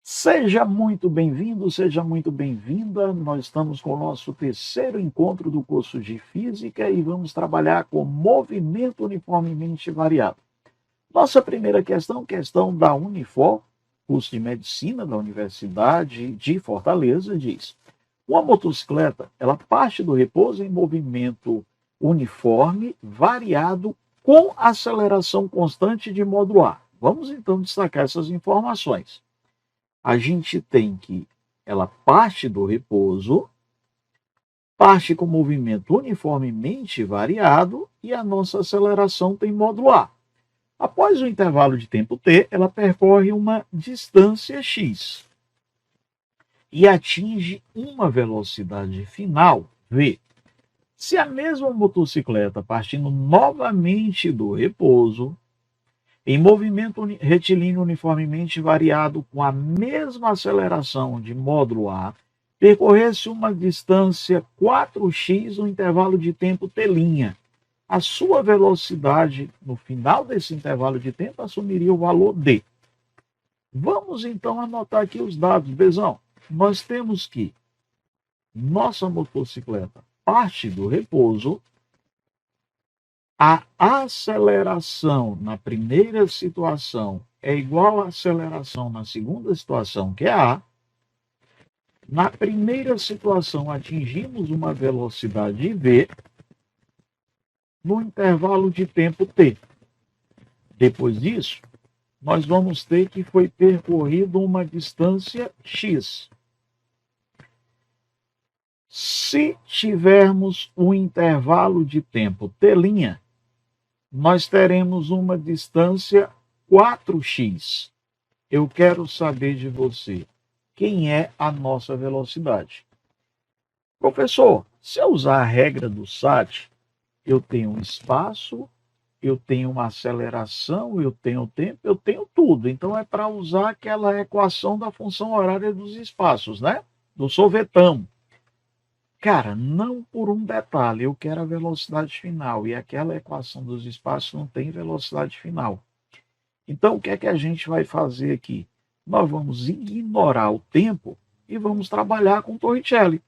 Seja muito bem-vindo, seja muito bem-vinda. Nós estamos com o nosso terceiro encontro do curso de Física e vamos trabalhar com movimento uniformemente variado. Nossa primeira questão da Unifor, curso de Medicina da Universidade de Fortaleza, diz: uma motocicleta, ela parte do repouso em movimento uniforme, variado, com aceleração constante de modo A. Vamos então destacar essas informações. A gente tem que ela parte do repouso, parte com movimento uniformemente variado e a nossa aceleração tem módulo A. Após o intervalo de tempo t, ela percorre uma distância x e atinge uma velocidade final v. Se a mesma motocicleta partindo novamente do repouso, em movimento retilíneo uniformemente variado com a mesma aceleração de módulo A, percorresse uma distância 4x no intervalo de tempo t', a sua velocidade no final desse intervalo de tempo assumiria o valor d. Vamos então anotar aqui os dados, Bezão. Nós temos que nossa motocicleta parte do repouso, a aceleração na primeira situação é igual à aceleração na segunda situação, que é A. Na primeira situação, atingimos uma velocidade v no intervalo de tempo t. Depois disso, nós vamos ter que foi percorrido uma distância x. Se tivermos um intervalo de tempo t', nós teremos uma distância 4x. Eu quero saber de você, quem é a nossa velocidade? Professor, se eu usar a regra do SAT, eu tenho um espaço, eu tenho uma aceleração, eu tenho tempo, eu tenho tudo. Então é para usar aquela equação da função horária dos espaços, né? Do sorvetão. Cara, não por um detalhe, eu quero a velocidade final, e aquela equação dos espaços não tem velocidade final. Então, o que é que a gente vai fazer aqui? Nós vamos ignorar o tempo e vamos trabalhar com Torricelli.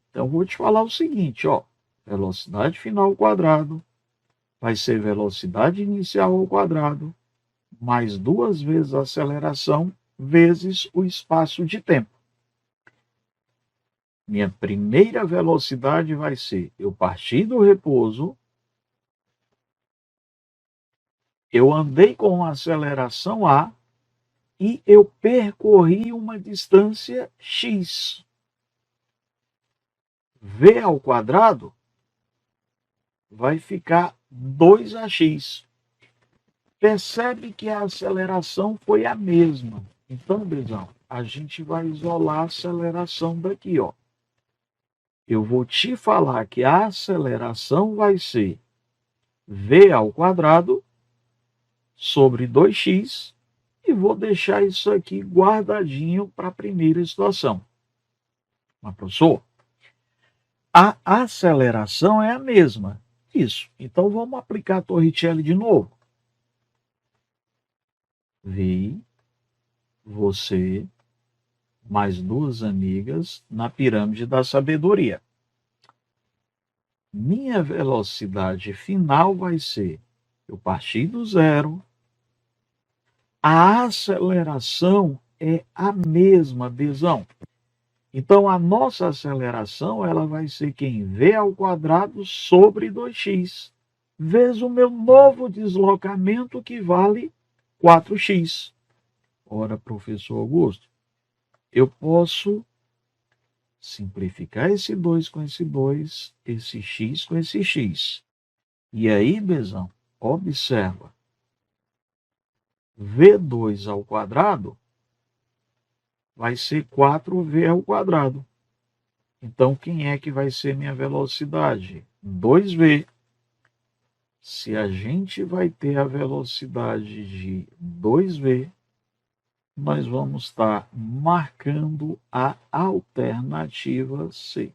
Então, eu vou te falar o seguinte, ó, velocidade final ao quadrado vai ser velocidade inicial ao quadrado, mais 2 vezes a aceleração, vezes o espaço de tempo. Minha primeira velocidade vai ser, eu parti do repouso, eu andei com uma aceleração A e eu percorri uma distância x. V ao quadrado vai ficar 2ax. Percebe que a aceleração foi a mesma. Então, Bezão, a gente vai isolar a aceleração daqui, ó. Eu vou te falar que a aceleração vai ser v ao quadrado sobre 2x e vou deixar isso aqui guardadinho para a primeira situação. Mas, professor, a aceleração é a mesma. Isso. Então, vamos aplicar a Torricelli de novo. Vi você mais 2 amigas na pirâmide da sabedoria. Minha velocidade final vai ser, eu parti do zero, a aceleração é a mesma, Bezão. Então, a nossa aceleração ela vai ser quem? V ao quadrado sobre 2x, vezes o meu novo deslocamento, que vale 4x. Ora, professor Augusto, eu posso simplificar esse 2 com esse 2, esse x com esse x. E aí, Bezão, observa. V2 ao quadrado vai ser 4v ao quadrado. Então, quem é que vai ser minha velocidade? 2v. Se a gente vai ter a velocidade de 2v, nós vamos estar marcando a alternativa C.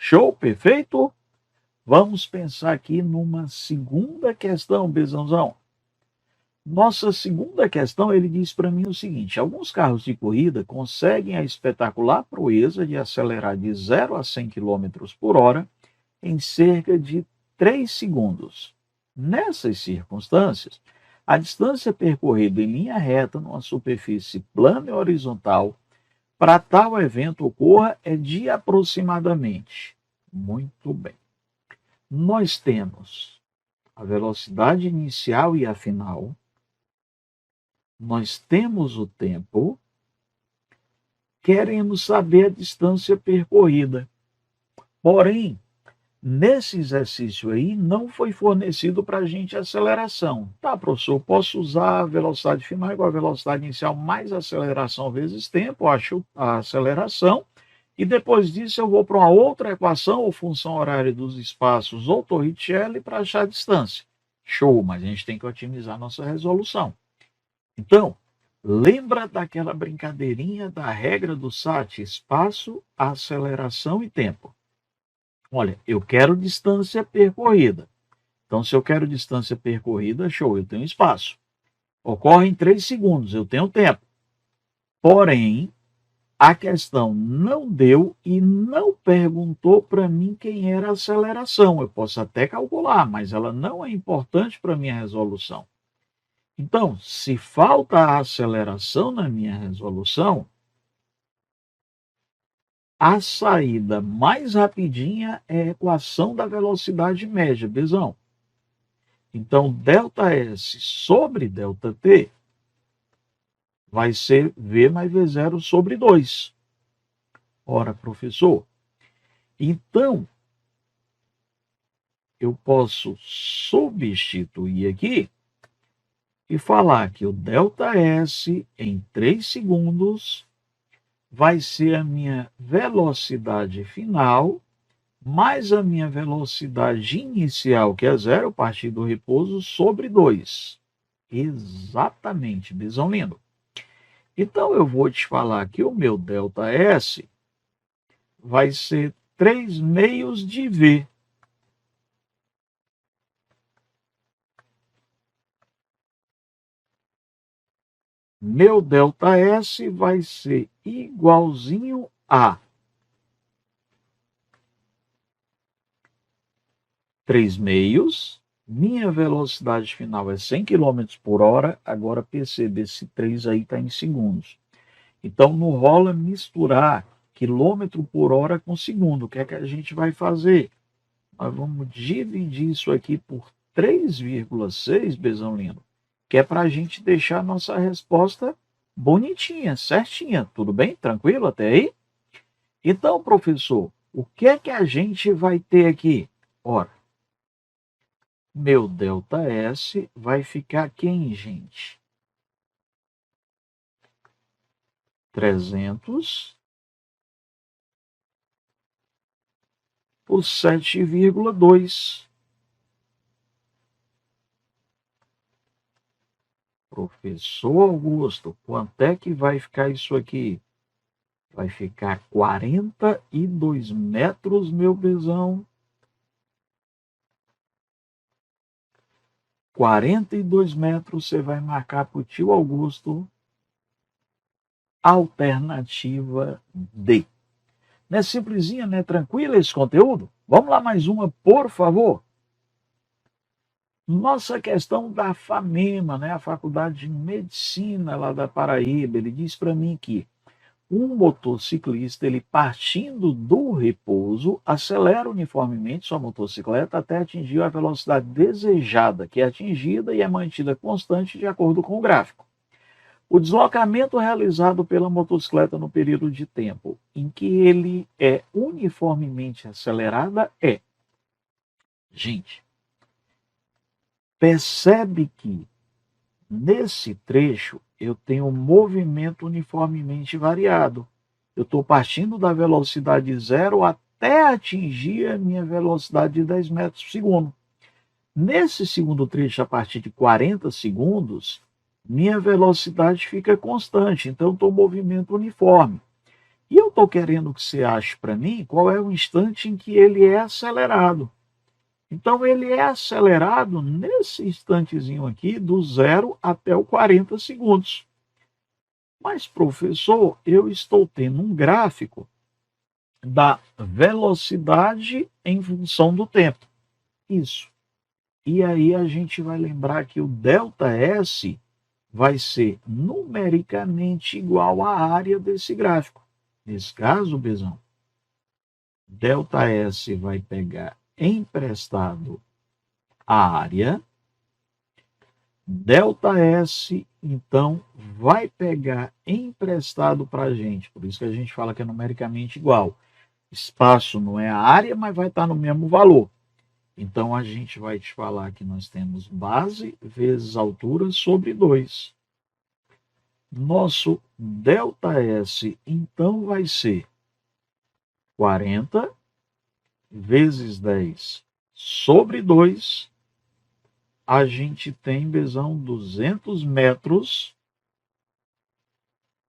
Show, perfeito? Vamos pensar aqui numa segunda questão, Bezãozão. Nossa segunda questão, ele diz para mim o seguinte: alguns carros de corrida conseguem a espetacular proeza de acelerar de 0 a 100 km por hora em cerca de 3 segundos. Nessas circunstâncias, a distância percorrida em linha reta numa superfície plana e horizontal para tal evento ocorra é de aproximadamente. Muito bem. Nós temos a velocidade inicial e a final. Nós temos o tempo, queremos saber a distância percorrida. Porém, nesse exercício aí, não foi fornecido para a gente a aceleração. Tá, professor, posso usar a velocidade final igual a velocidade inicial mais aceleração vezes tempo, acho a aceleração, e depois disso eu vou para uma outra equação, ou função horária dos espaços, ou Torricelli, para achar a distância. Show, mas a gente tem que otimizar nossa resolução. Então, lembra daquela brincadeirinha da regra do SAT, espaço, aceleração e tempo. Olha, eu quero distância percorrida. Então, se eu quero distância percorrida, show, eu tenho espaço. Ocorre em 3 segundos, eu tenho tempo. Porém, a questão não deu e não perguntou para mim quem era a aceleração. Eu posso até calcular, mas ela não é importante para a minha resolução. Então, se falta a aceleração na minha resolução, a saída mais rapidinha é a equação da velocidade média, Bezão. Então, ΔS sobre ΔT vai ser V mais V0 sobre 2. Ora, professor, então eu posso substituir aqui e falar que o ΔS em 3 segundos vai ser a minha velocidade final mais a minha velocidade inicial, que é 0, a partir do repouso, sobre 2. Exatamente, Bezão lindo. Então, eu vou te falar que o meu ΔS vai ser 3 meios de V. Meu ΔS vai ser igualzinho a 3 meios. Minha velocidade final é 100 km por hora. Agora perceba, esse 3 aí está em segundos. Então, não rola misturar quilômetro por hora com segundo. O que é que a gente vai fazer? Nós vamos dividir isso aqui por 3,6, Bezão lindo, que é para a gente deixar a nossa resposta bonitinha, certinha. Tudo bem? Tranquilo até aí? Então, professor, o que é que a gente vai ter aqui? Ora, meu ΔS vai ficar quem, gente? 300 por 7,2. Professor Augusto, quanto é que vai ficar isso aqui? Vai ficar 42 metros, meu bezão. 42 metros você vai marcar para o tio Augusto. Alternativa D. Não é simplesinha, né? Tranquilo esse conteúdo? Vamos lá, mais uma, por favor. Nossa questão da FAMEMA, né? A Faculdade de Medicina lá da Paraíba, ele diz para mim que um motociclista, ele partindo do repouso, acelera uniformemente sua motocicleta até atingir a velocidade desejada, que é atingida e é mantida constante de acordo com o gráfico. O deslocamento realizado pela motocicleta no período de tempo em que ele é uniformemente acelerada é... Gente, percebe que nesse trecho eu tenho um movimento uniformemente variado. Eu estou partindo da velocidade zero até atingir a minha velocidade de 10 metros por segundo. Nesse segundo trecho, a partir de 40 segundos, minha velocidade fica constante, então estou em movimento uniforme. E eu estou querendo que você ache para mim qual é o instante em que ele é acelerado. Então, ele é acelerado nesse instantezinho aqui, do 0 até o 40 segundos. Mas, professor, eu estou tendo um gráfico da velocidade em função do tempo. Isso. E aí a gente vai lembrar que o ΔS vai ser numericamente igual à área desse gráfico. Nesse caso, Bezão, ΔS vai pegar emprestado a área, ΔS, então, vai pegar emprestado para a gente, por isso que a gente fala que é numericamente igual. Espaço não é a área, mas vai estar no mesmo valor. Então, a gente vai te falar que nós temos base vezes altura sobre 2. Nosso ΔS, então, vai ser 40 vezes 10 sobre 2. A gente tem, Bezão, 200 metros.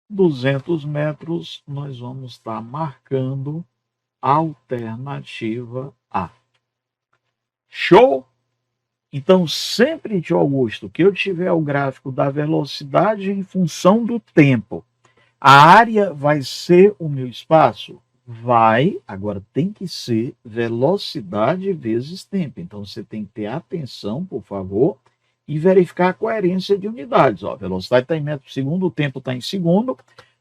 200 metros, nós vamos estar marcando a alternativa A. Show? Então, sempre, tio Augusto, que eu tiver o gráfico da velocidade em função do tempo, a área vai ser o meu espaço? Vai, agora tem que ser velocidade vezes tempo. Então, você tem que ter atenção, por favor, e verificar a coerência de unidades. Ó, a velocidade está em metro por segundo, o tempo está em segundo.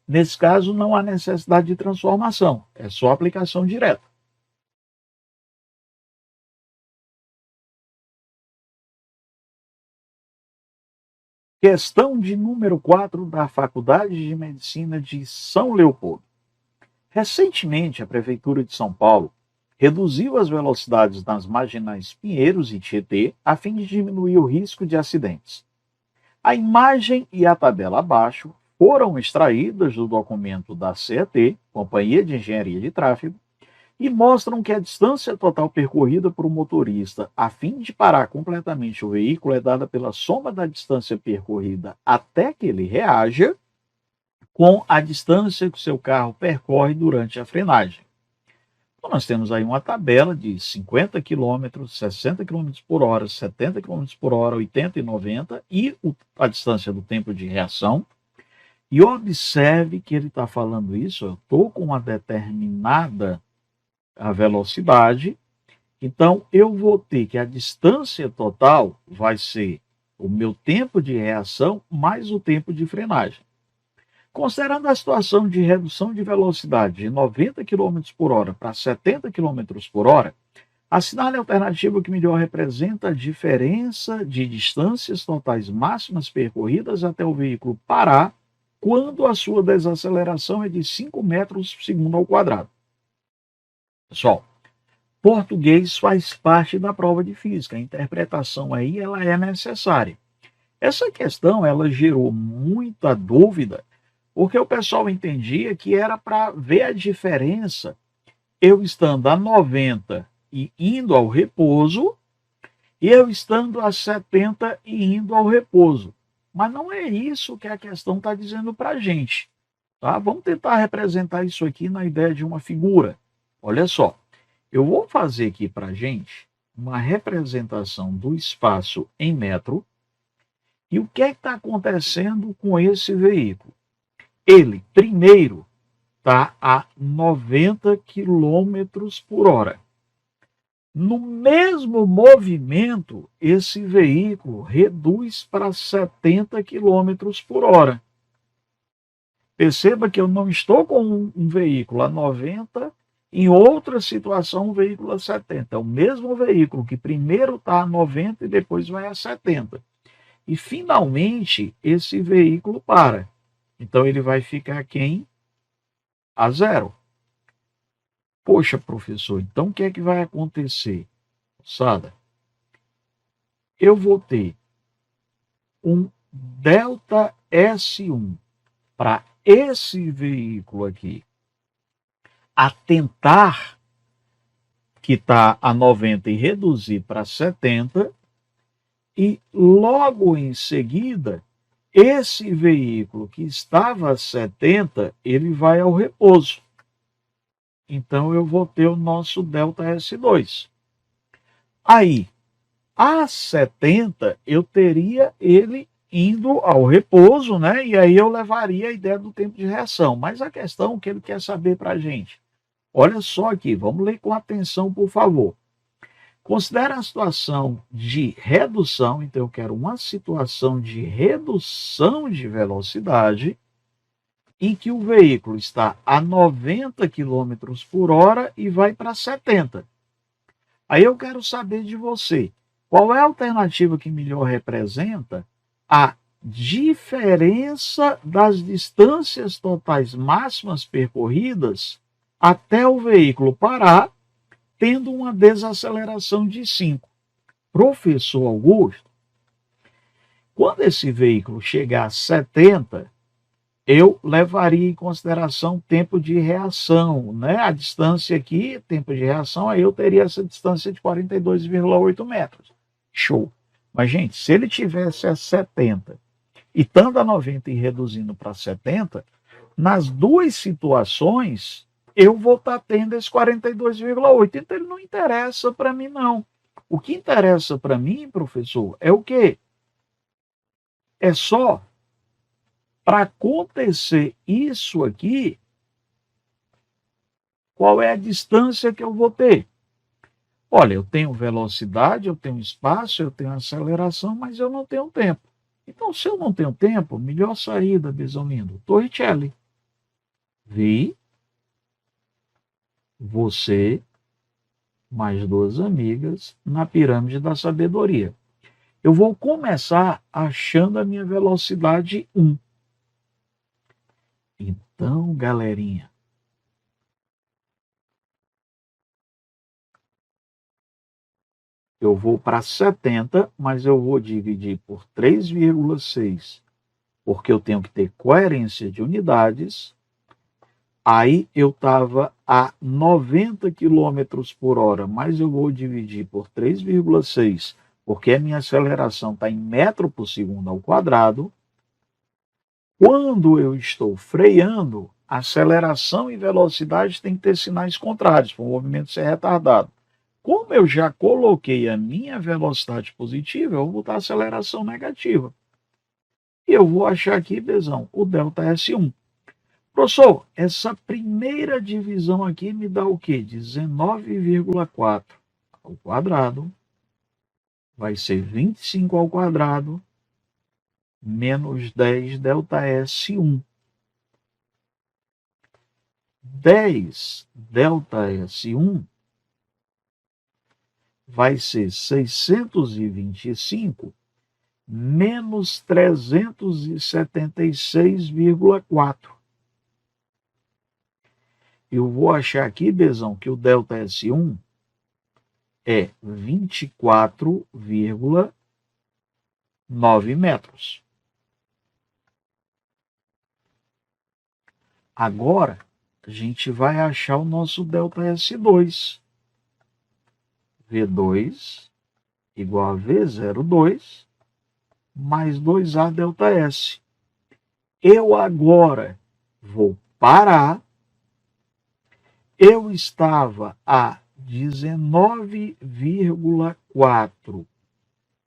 Nesse caso, não há necessidade de transformação, é só aplicação direta. Questão de número 4 da Faculdade de Medicina de São Leopoldo. Recentemente, a Prefeitura de São Paulo reduziu as velocidades nas marginais Pinheiros e Tietê a fim de diminuir o risco de acidentes. A imagem e a tabela abaixo foram extraídas do documento da CET, Companhia de Engenharia de Tráfego, e mostram que a distância total percorrida por um motorista a fim de parar completamente o veículo é dada pela soma da distância percorrida até que ele reaja com a distância que o seu carro percorre durante a frenagem. Então, nós temos aí uma tabela de 50 km, 60 km por hora, 70 km por hora, 80 e 90 e a distância do tempo de reação. E observe que ele está falando isso, eu estou com uma determinada velocidade, então eu vou ter que a distância total vai ser o meu tempo de reação mais o tempo de frenagem. Considerando a situação de redução de velocidade de 90 km por hora para 70 km por hora, assinale a alternativa que melhor representa a diferença de distâncias totais máximas percorridas até o veículo parar quando a sua desaceleração é de 5 metros por segundo ao quadrado. Pessoal, português faz parte da prova de física, a interpretação aí ela é necessária. Essa questão ela gerou muita dúvida, porque o pessoal entendia que era para ver a diferença eu estando a 90 e indo ao repouso, e eu estando a 70 e indo ao repouso. Mas não é isso que a questão está dizendo para a gente. Tá? Vamos tentar representar isso aqui na ideia de uma figura. Olha só, eu vou fazer aqui para a gente uma representação do espaço em metro. E o que é que está acontecendo com esse veículo? Ele, primeiro, está a 90 km por hora. No mesmo movimento, esse veículo reduz para 70 km por hora. Perceba que eu não estou com um veículo a 90, em outra situação um veículo a 70. É o mesmo veículo que primeiro está a 90 e depois vai a 70. E finalmente esse veículo para. Então ele vai ficar quem? A 0. Poxa, professor, então o que é que vai acontecer? Moçada, eu vou ter um delta S1 para esse veículo aqui a tentar, que está a 90 e reduzir para 70, e logo em seguida, esse veículo que estava a 70, ele vai ao repouso. Então, eu vou ter o nosso ΔS2. Aí, a 70, eu teria ele indo ao repouso, né? E aí eu levaria a ideia do tempo de reação. Mas a questão que ele quer saber para a gente, olha só aqui, vamos ler com atenção, por favor. Considera a situação de redução, então eu quero uma situação de redução de velocidade em que o veículo está a 90 quilômetros por hora e vai para 70. Aí eu quero saber de você, qual é a alternativa que melhor representa a diferença das distâncias totais máximas percorridas até o veículo parar, tendo uma desaceleração de 5. Professor Augusto, quando esse veículo chegar a 70, eu levaria em consideração tempo de reação, né? A distância aqui, tempo de reação, aí eu teria essa distância de 42,8 metros. Show. Mas, gente, se ele tivesse a 70 e estando a 90 e reduzindo para 70, nas duas situações, eu vou estar tendo esse 42,8. Então, ele não interessa para mim, não. O que interessa para mim, professor, é o quê? É só para acontecer isso aqui, qual é a distância que eu vou ter? Olha, eu tenho velocidade, eu tenho espaço, eu tenho aceleração, mas eu não tenho tempo. Então, se eu não tenho tempo, melhor saída, Besomindo, Torricelli. Vi, você, mais duas amigas, na pirâmide da sabedoria. Eu vou começar achando a minha velocidade 1. Então, galerinha, eu vou para 70, mas eu vou dividir por 3,6, porque eu tenho que ter coerência de unidades. Aí eu estava a 90 quilômetros por hora, mas eu vou dividir por 3,6, porque a minha aceleração está em metro por segundo ao quadrado. Quando eu estou freando, aceleração e velocidade têm que ter sinais contrários, para o movimento ser retardado. Como eu já coloquei a minha velocidade positiva, eu vou botar aceleração negativa. E eu vou achar aqui, Bezão, o ΔS1. Professor, essa primeira divisão aqui me dá o quê? 19,4 ao quadrado vai ser 25 ao quadrado menos 10 ΔS1. 10 ΔS1 vai ser 625 menos 376,4. Eu vou achar aqui, Bezão, que o ΔS1 é 24,9 metros. Agora, a gente vai achar o nosso ΔS2. V2 igual a V02 mais 2A ΔS. Eu agora vou parar. Eu estava a 19,4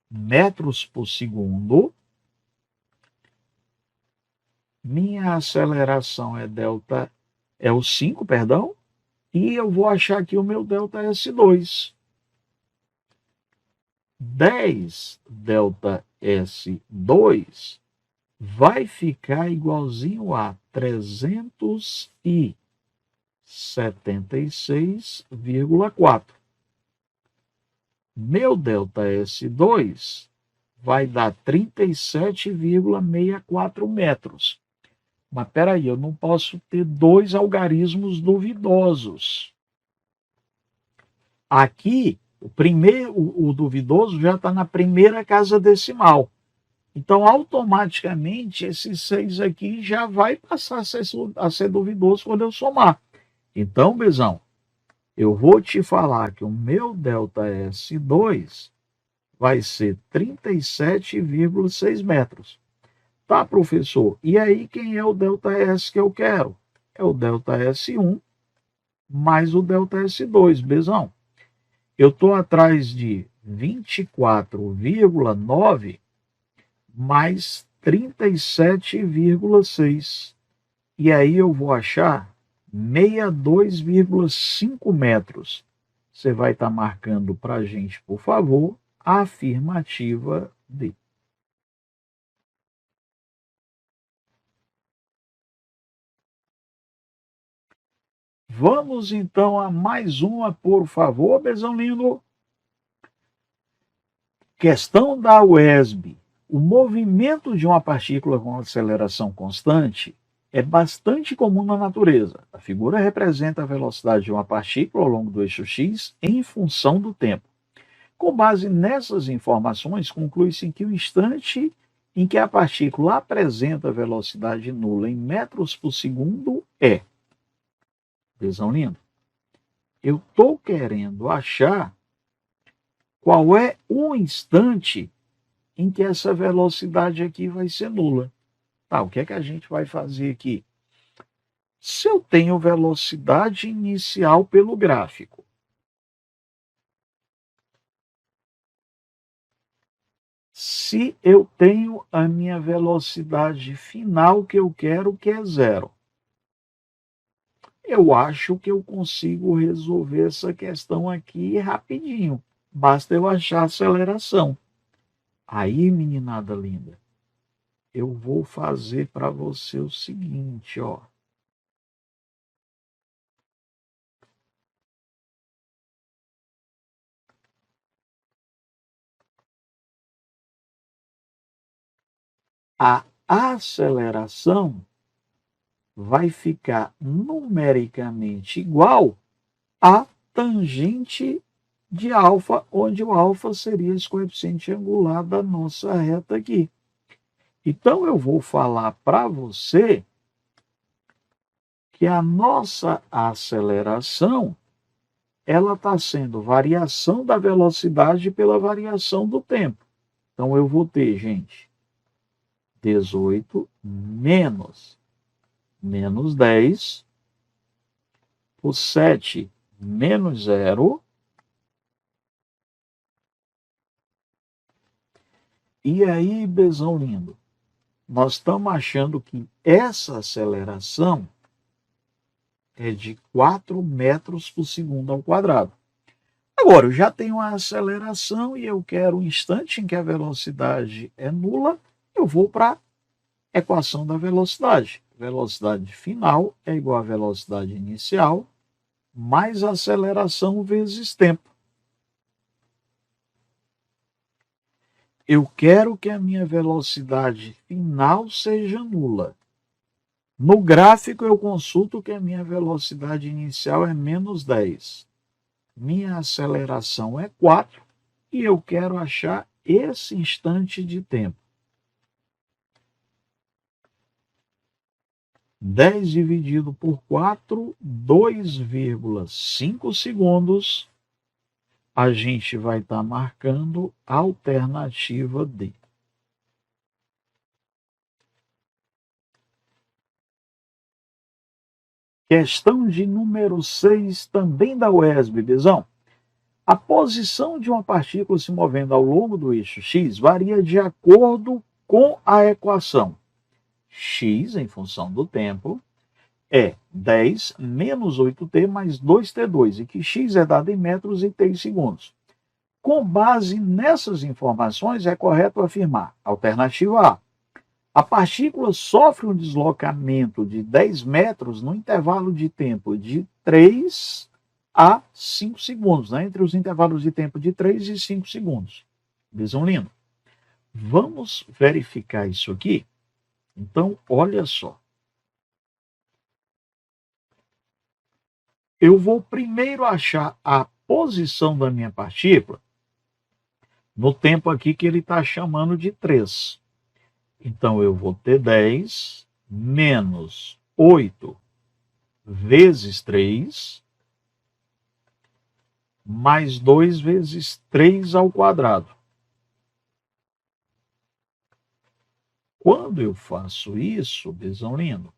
metros por segundo. Minha aceleração é o 5, perdão. E eu vou achar aqui o meu ΔS2. 10 ΔS2 vai ficar igualzinho a 376,4. Meu ΔS2 vai dar 37,64 metros. Mas espera aí, eu não posso ter dois algarismos duvidosos. Aqui, o duvidoso já está na primeira casa decimal. Então, automaticamente, esse 6 aqui já vai passar a ser duvidoso quando eu somar. Então, Bezão, eu vou te falar que o meu ΔS2 vai ser 37,6 metros. Tá, professor? E aí, quem é o ΔS que eu quero? É o ΔS1 mais o ΔS2, Bezão. Eu estou atrás de 24,9 mais 37,6. E aí eu vou achar 62,5 metros. Você vai estar marcando para a gente, por favor, a afirmativa D. Vamos então a mais uma, por favor, Bezão lindo. Questão da UESB. O movimento de uma partícula com aceleração constante é bastante comum na natureza. A figura representa a velocidade de uma partícula ao longo do eixo x em função do tempo. Com base nessas informações, conclui-se que o instante em que a partícula apresenta velocidade nula em metros por segundo é. Visão lindo. Eu estou querendo achar qual é o instante em que essa velocidade aqui vai ser nula. Tá, o que é que a gente vai fazer aqui? Se eu tenho velocidade inicial pelo gráfico, se eu tenho a minha velocidade final que eu quero, que é zero, eu acho que eu consigo resolver essa questão aqui rapidinho. Basta eu achar a aceleração. Aí, meninada linda, eu vou fazer para você o seguinte, ó. A aceleração vai ficar numericamente igual à tangente de alfa, onde o alfa seria esse coeficiente angular da nossa reta aqui. Então, eu vou falar para você que a nossa aceleração ela está sendo variação da velocidade pela variação do tempo. Então, eu vou ter, gente, 18 menos 10 por 7 menos 0. E aí, Bezão lindo, nós estamos achando que essa aceleração é de 4 metros por segundo ao quadrado. Agora, eu já tenho a aceleração e eu quero um instante em que a velocidade é nula, eu vou para a equação da velocidade. Velocidade final é igual à velocidade inicial mais aceleração vezes tempo. Eu quero que a minha velocidade final seja nula. No gráfico, eu consulto que a minha velocidade inicial é menos 10. Minha aceleração é 4 e eu quero achar esse instante de tempo. 10 dividido por 4, 2,5 segundos. A gente vai estar marcando a alternativa D. Questão de número 6, também da UESB, Bezão. A posição de uma partícula se movendo ao longo do eixo x varia de acordo com a equação. X, em função do tempo, é 10 menos 8t mais 2t2, e que x é dado em metros e t em segundos. Com base nessas informações, é correto afirmar: alternativa A. A partícula sofre um deslocamento de 10 metros no intervalo de tempo de 3 a 5 segundos, né? Entre os intervalos de tempo de 3 e 5 segundos. Visão lindo. Vamos verificar isso aqui? Então, olha só. Eu vou primeiro achar a posição da minha partícula no tempo aqui que ele está chamando de 3. Então, eu vou ter 10 menos 8 vezes 3, mais 2 vezes 3 ao quadrado. Quando eu faço isso, Bezão lindo,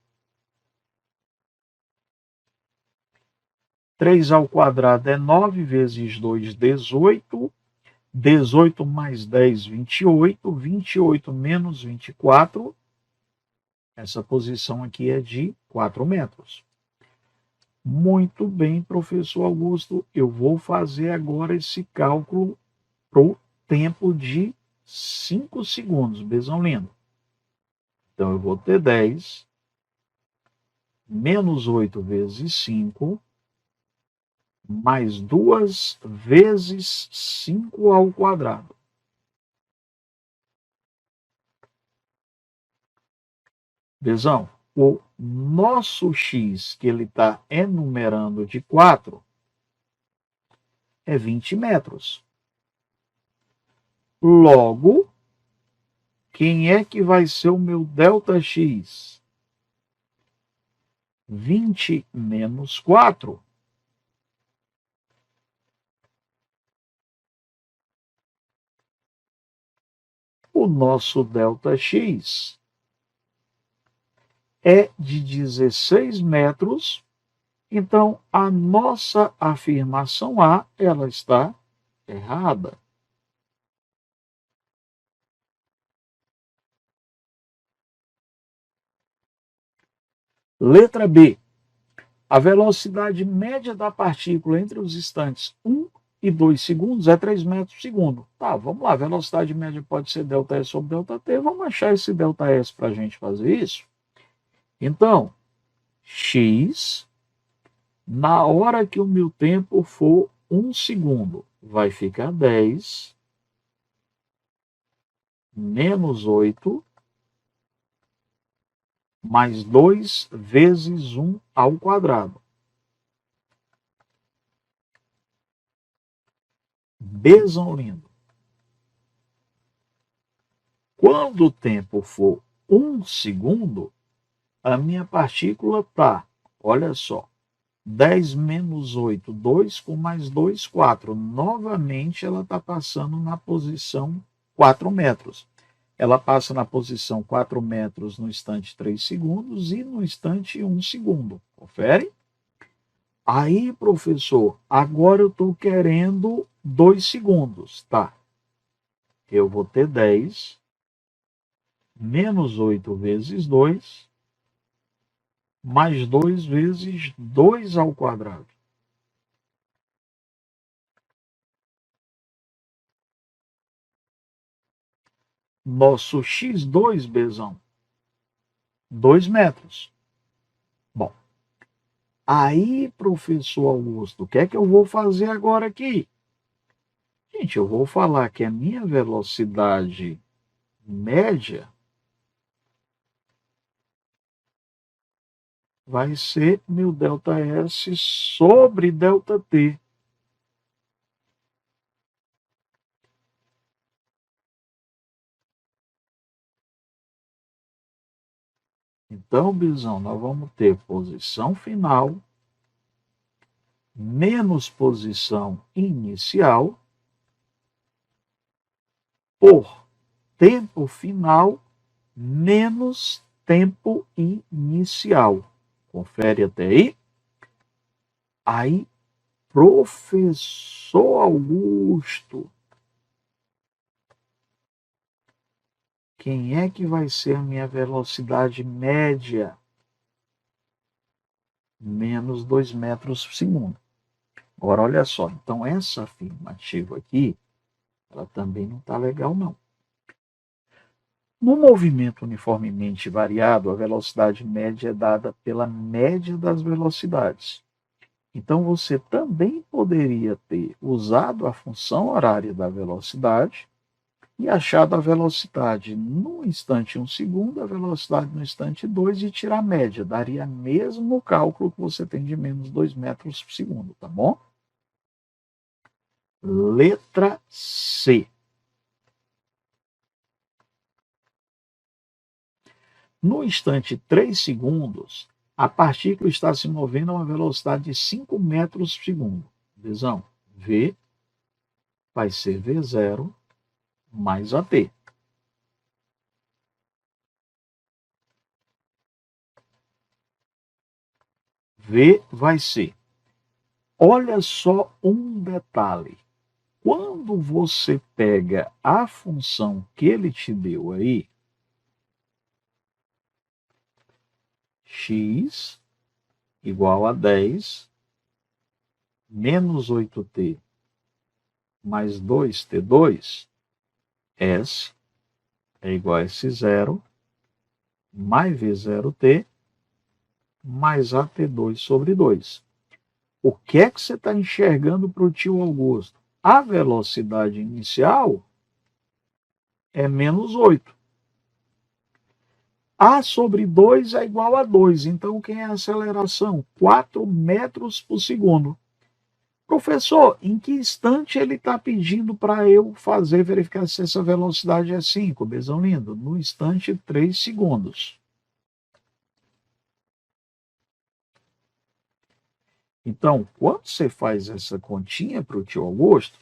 3 ao quadrado é 9 vezes 2, 18. 18 mais 10, 28. 28 menos 24. Essa posição aqui é de 4 metros. Muito bem, professor Augusto. Eu vou fazer agora esse cálculo para o tempo de 5 segundos. Besão lindo. Então, eu vou ter 10 menos 8 vezes 5, mais 2 vezes 5 ao quadrado. Besão, o nosso x, que ele está enumerando de 4, é 20 metros. Logo, quem é que vai ser o meu ΔX? 20 menos 4. O nosso ΔX é de 16 metros, então a nossa afirmação A, ela está errada. Letra B. A velocidade média da partícula entre os instantes 1 e 2 segundos é 3 metros por segundo. Tá, vamos lá, a velocidade média pode ser ΔS sobre ΔT, vamos achar esse ΔS para a gente fazer isso? Então, x, na hora que o meu tempo for 1 segundo, vai ficar 10 menos 8 mais 2 vezes 1 ao quadrado. Besão lindo. Quando o tempo for 1 segundo, a minha partícula está, olha só, 10 menos 8, 2 com mais 2, 4. Novamente, ela está passando na posição 4 metros. Ela passa na posição 4 metros no instante 3 segundos e no instante 1 segundo. Confere? Aí, professor, agora eu estou querendo 2 segundos. Tá. Eu vou ter 10 menos 8 vezes 2, mais 2 vezes 2 ao quadrado. Nosso x2, Bezão, 2 metros. Bom, aí, professor Augusto, o que é que eu vou fazer agora aqui? Gente, eu vou falar que a minha velocidade média vai ser meu ΔS sobre ΔT. Então, Bizão, nós vamos ter posição final menos posição inicial por tempo final menos tempo inicial. Confere até aí. Aí, professor Augusto, quem é que vai ser a minha velocidade média? Menos 2 metros por segundo. Agora, olha só. Então, essa afirmativa aqui, ela também não está legal, não. No movimento uniformemente variado, a velocidade média é dada pela média das velocidades. Então, você também poderia ter usado a função horária da velocidade e achado a velocidade no instante 1 segundo, a velocidade no instante 2 e tirar a média. Daria mesmo o cálculo que você tem de menos 2 metros por segundo, tá bom? Letra C. No instante 3 segundos, a partícula está se movendo a uma velocidade de 5 metros por segundo. Visão, V vai ser V0 mais AT. V vai ser olha só um detalhe. Quando você pega a função que ele te deu aí, x igual a 10 menos 8t mais 2t2, S é igual a S0 mais V0t mais AT2 sobre 2. O que é que você está enxergando para o tio Augusto? A velocidade inicial é menos 8. A sobre 2 é igual a 2. Então, quem é a aceleração? 4 metros por segundo. Professor, em que instante ele está pedindo para eu verificar se essa velocidade é 5? Besão lindo, no instante 3 segundos. Então, quando você faz essa continha para o tio Augusto,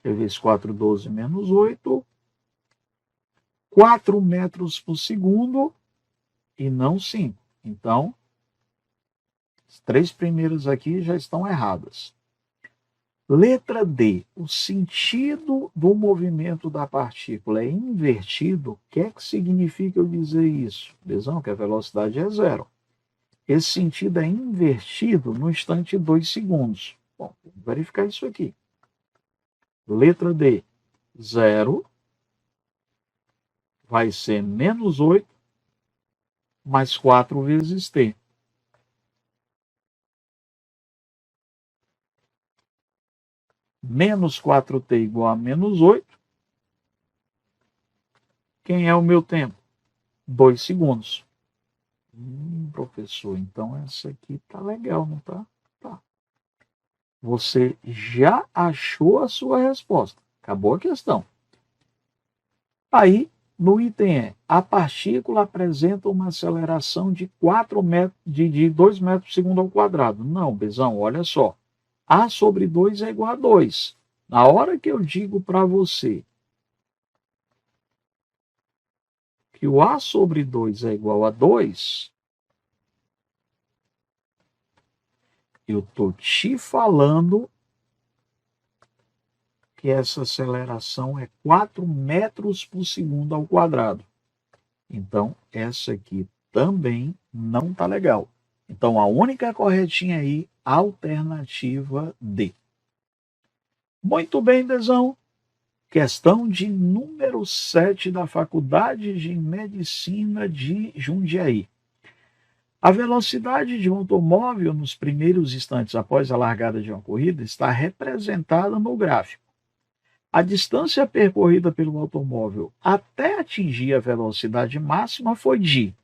vezes 4, 12 menos 8, 4 metros por segundo e não 5. Então, as 3 primeiras aqui já estão erradas. Letra D. O sentido do movimento da partícula é invertido. O que é que significa eu dizer isso? Besão, que a velocidade é 0. Esse sentido é invertido no instante 2 segundos. Bom, vamos verificar isso aqui. Letra D. 0 vai ser menos 8 mais 4 vezes t. Menos 4t igual a menos 8. Quem é o meu tempo? 2 segundos. Professor, então essa aqui tá legal, não tá? Tá. Você já achou a sua resposta. Acabou a questão. Aí, no item E, a partícula apresenta uma aceleração de 2 metros por segundo ao quadrado. Não, Besão, olha só. A sobre 2 é igual a 2. Na hora que eu digo para você que o A sobre 2 é igual a 2, eu estou te falando que essa aceleração é 4 metros por segundo ao quadrado. Então, essa aqui também não está legal. Então, a única corretinha aí, alternativa D. Muito bem, Dezão. Questão de número 7 da Faculdade de Medicina de Jundiaí. A velocidade de um automóvel nos primeiros instantes após a largada de uma corrida está representada no gráfico. A distância percorrida pelo automóvel até atingir a velocidade máxima foi de...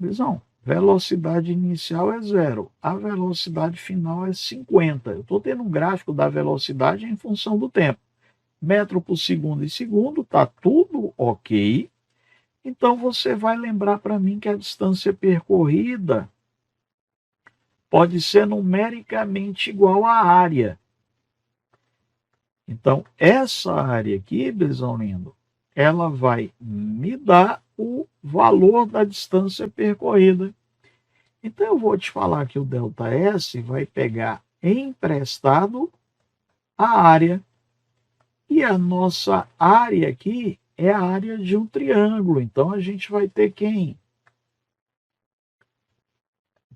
Visão, velocidade inicial é 0, a velocidade final é 50. Eu estou tendo um gráfico da velocidade em função do tempo. Metro por segundo e segundo, está tudo ok. Então, você vai lembrar para mim que a distância percorrida pode ser numericamente igual à área. Então, essa área aqui, Besão lindo, ela vai me dar o valor da distância percorrida. Então, eu vou te falar que o ΔS vai pegar emprestado a área. E a nossa área aqui é a área de um triângulo. Então, a gente vai ter quem?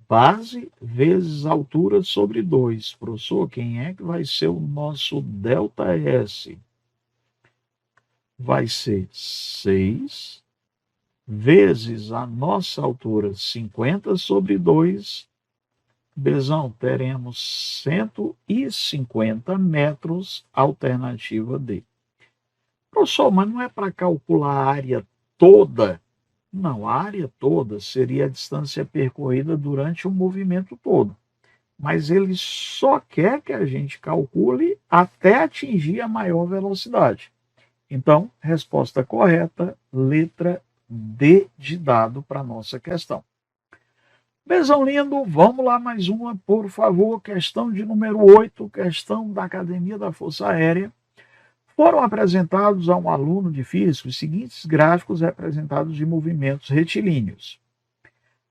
Base vezes altura sobre 2. Professor, quem é que vai ser o nosso ΔS? Vai ser 6 vezes a nossa altura, 50 sobre 2. Besão, teremos 150 metros, alternativa D. Professor, mas não é para calcular a área toda? Não, a área toda seria a distância percorrida durante o movimento todo. Mas ele só quer que a gente calcule até atingir a maior velocidade. Então, resposta correta, letra D de dado para a nossa questão. Besão lindo, vamos lá mais uma, por favor. Questão de número 8, questão da Academia da Força Aérea. Foram apresentados a um aluno de física os seguintes gráficos representados de movimentos retilíneos.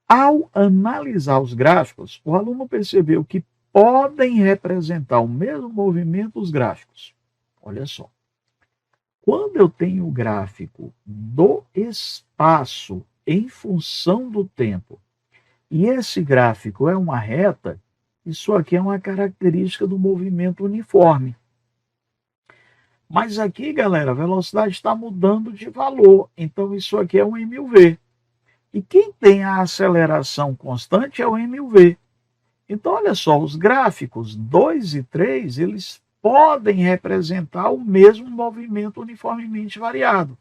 Ao analisar os gráficos, o aluno percebeu que podem representar o mesmo movimento os gráficos. Olha só. Quando eu tenho o gráfico do espaço em função do tempo, e esse gráfico é uma reta, isso aqui é uma característica do movimento uniforme. Mas aqui, galera, a velocidade está mudando de valor, então isso aqui é um MUV. E quem tem a aceleração constante é o MUV. Então, olha só, os gráficos 2 e 3, eles podem representar o mesmo movimento uniformemente variado.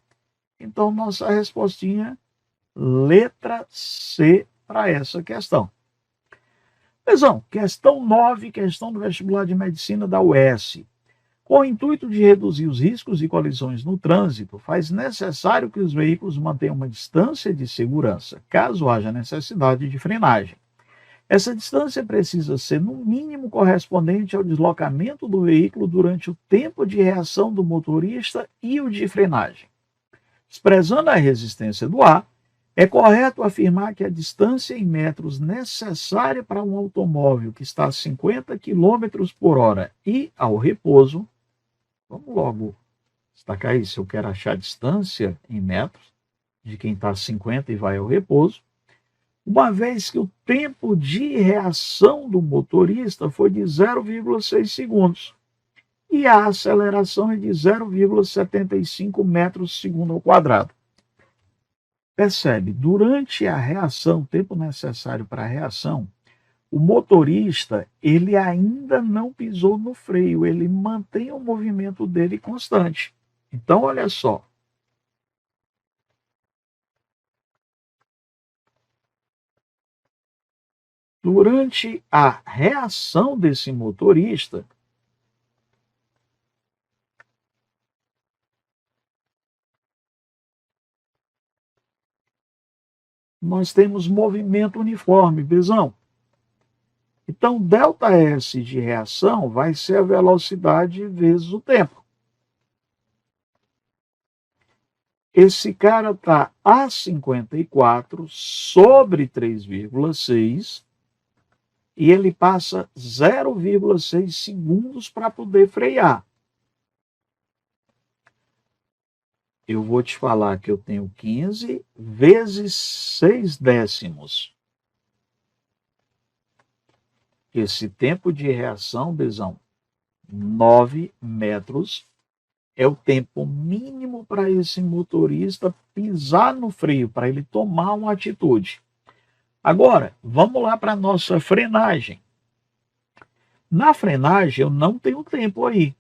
Então, nossa respostinha, letra C para essa questão. Pesão, questão 9, questão do vestibular de medicina da UES. Com o intuito de reduzir os riscos de colisões no trânsito, faz necessário que os veículos mantenham uma distância de segurança, caso haja necessidade de frenagem. Essa distância precisa ser, no mínimo, correspondente ao deslocamento do veículo durante o tempo de reação do motorista e o de frenagem. Desprezando a resistência do ar, é correto afirmar que a distância em metros necessária para um automóvel que está a 50 km por hora e ao repouso. Vamos logo destacar aí, se eu quero achar a distância em metros de quem está a 50 e vai ao repouso, uma vez que o tempo de reação do motorista foi de 0,6 segundos e a aceleração é de 0,75 metros segundo ao quadrado. Percebe, durante a reação, o tempo necessário para a reação, o motorista, ele ainda não pisou no freio, ele mantém o movimento dele constante. Então, olha só. Durante a reação desse motorista, nós temos movimento uniforme, Bezão. Então, ΔS de reação vai ser a velocidade vezes o tempo. Esse cara está a 54 sobre 3,6 e ele passa 0,6 segundos para poder frear. Eu vou te falar que eu tenho 15 vezes 6 décimos. Esse tempo de reação, Bezão, 9 metros, é o tempo mínimo para esse motorista pisar no freio, para ele tomar uma atitude. Agora, vamos lá para a nossa frenagem. Na frenagem, eu não tenho tempo aí.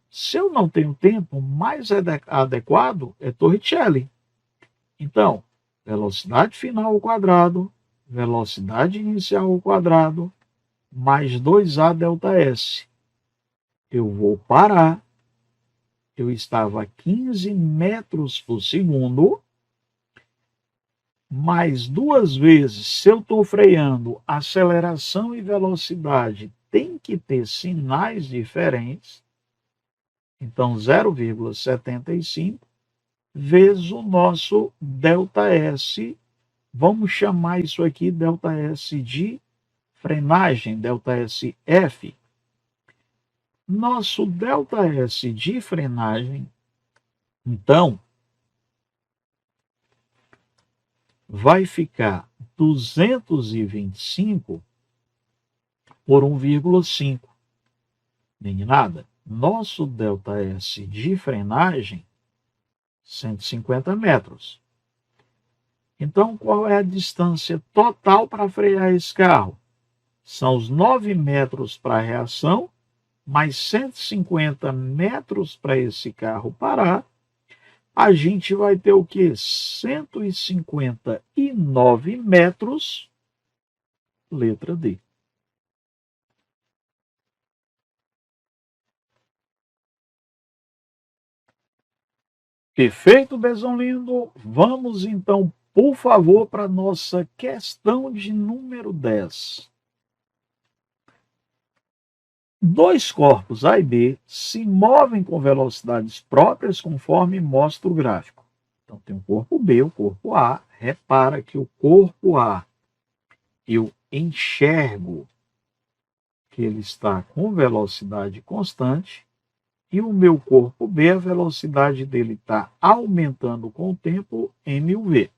Se eu não tenho tempo, mais adequado é Torricelli. Então, velocidade final ao quadrado, velocidade inicial ao quadrado, mais 2A ΔS. Eu vou parar. Eu estava a 15 metros por segundo, mais 2 vezes, se eu estou freando, aceleração e velocidade tem que ter sinais diferentes. Então, 0,75 vezes o nosso ΔS. Vamos chamar isso aqui ΔS de frenagem, ΔSF. Nosso ΔS de frenagem, então, vai ficar 225 por 1,5. Nem nada. Nosso ΔS de frenagem, 150 metros. Então, qual é a distância total para frear esse carro? São os 9 metros para a reação, mais 150 metros para esse carro parar. A gente vai ter o quê? 159 metros, letra D. Perfeito, Bezão lindo? Vamos então, por favor, para a nossa questão de número 10. Dois corpos A e B se movem com velocidades próprias conforme mostra o gráfico. Então tem o corpo B, o corpo A. Repara que o corpo A eu enxergo que ele está com velocidade constante e o meu corpo B, a velocidade dele está aumentando com o tempo mv.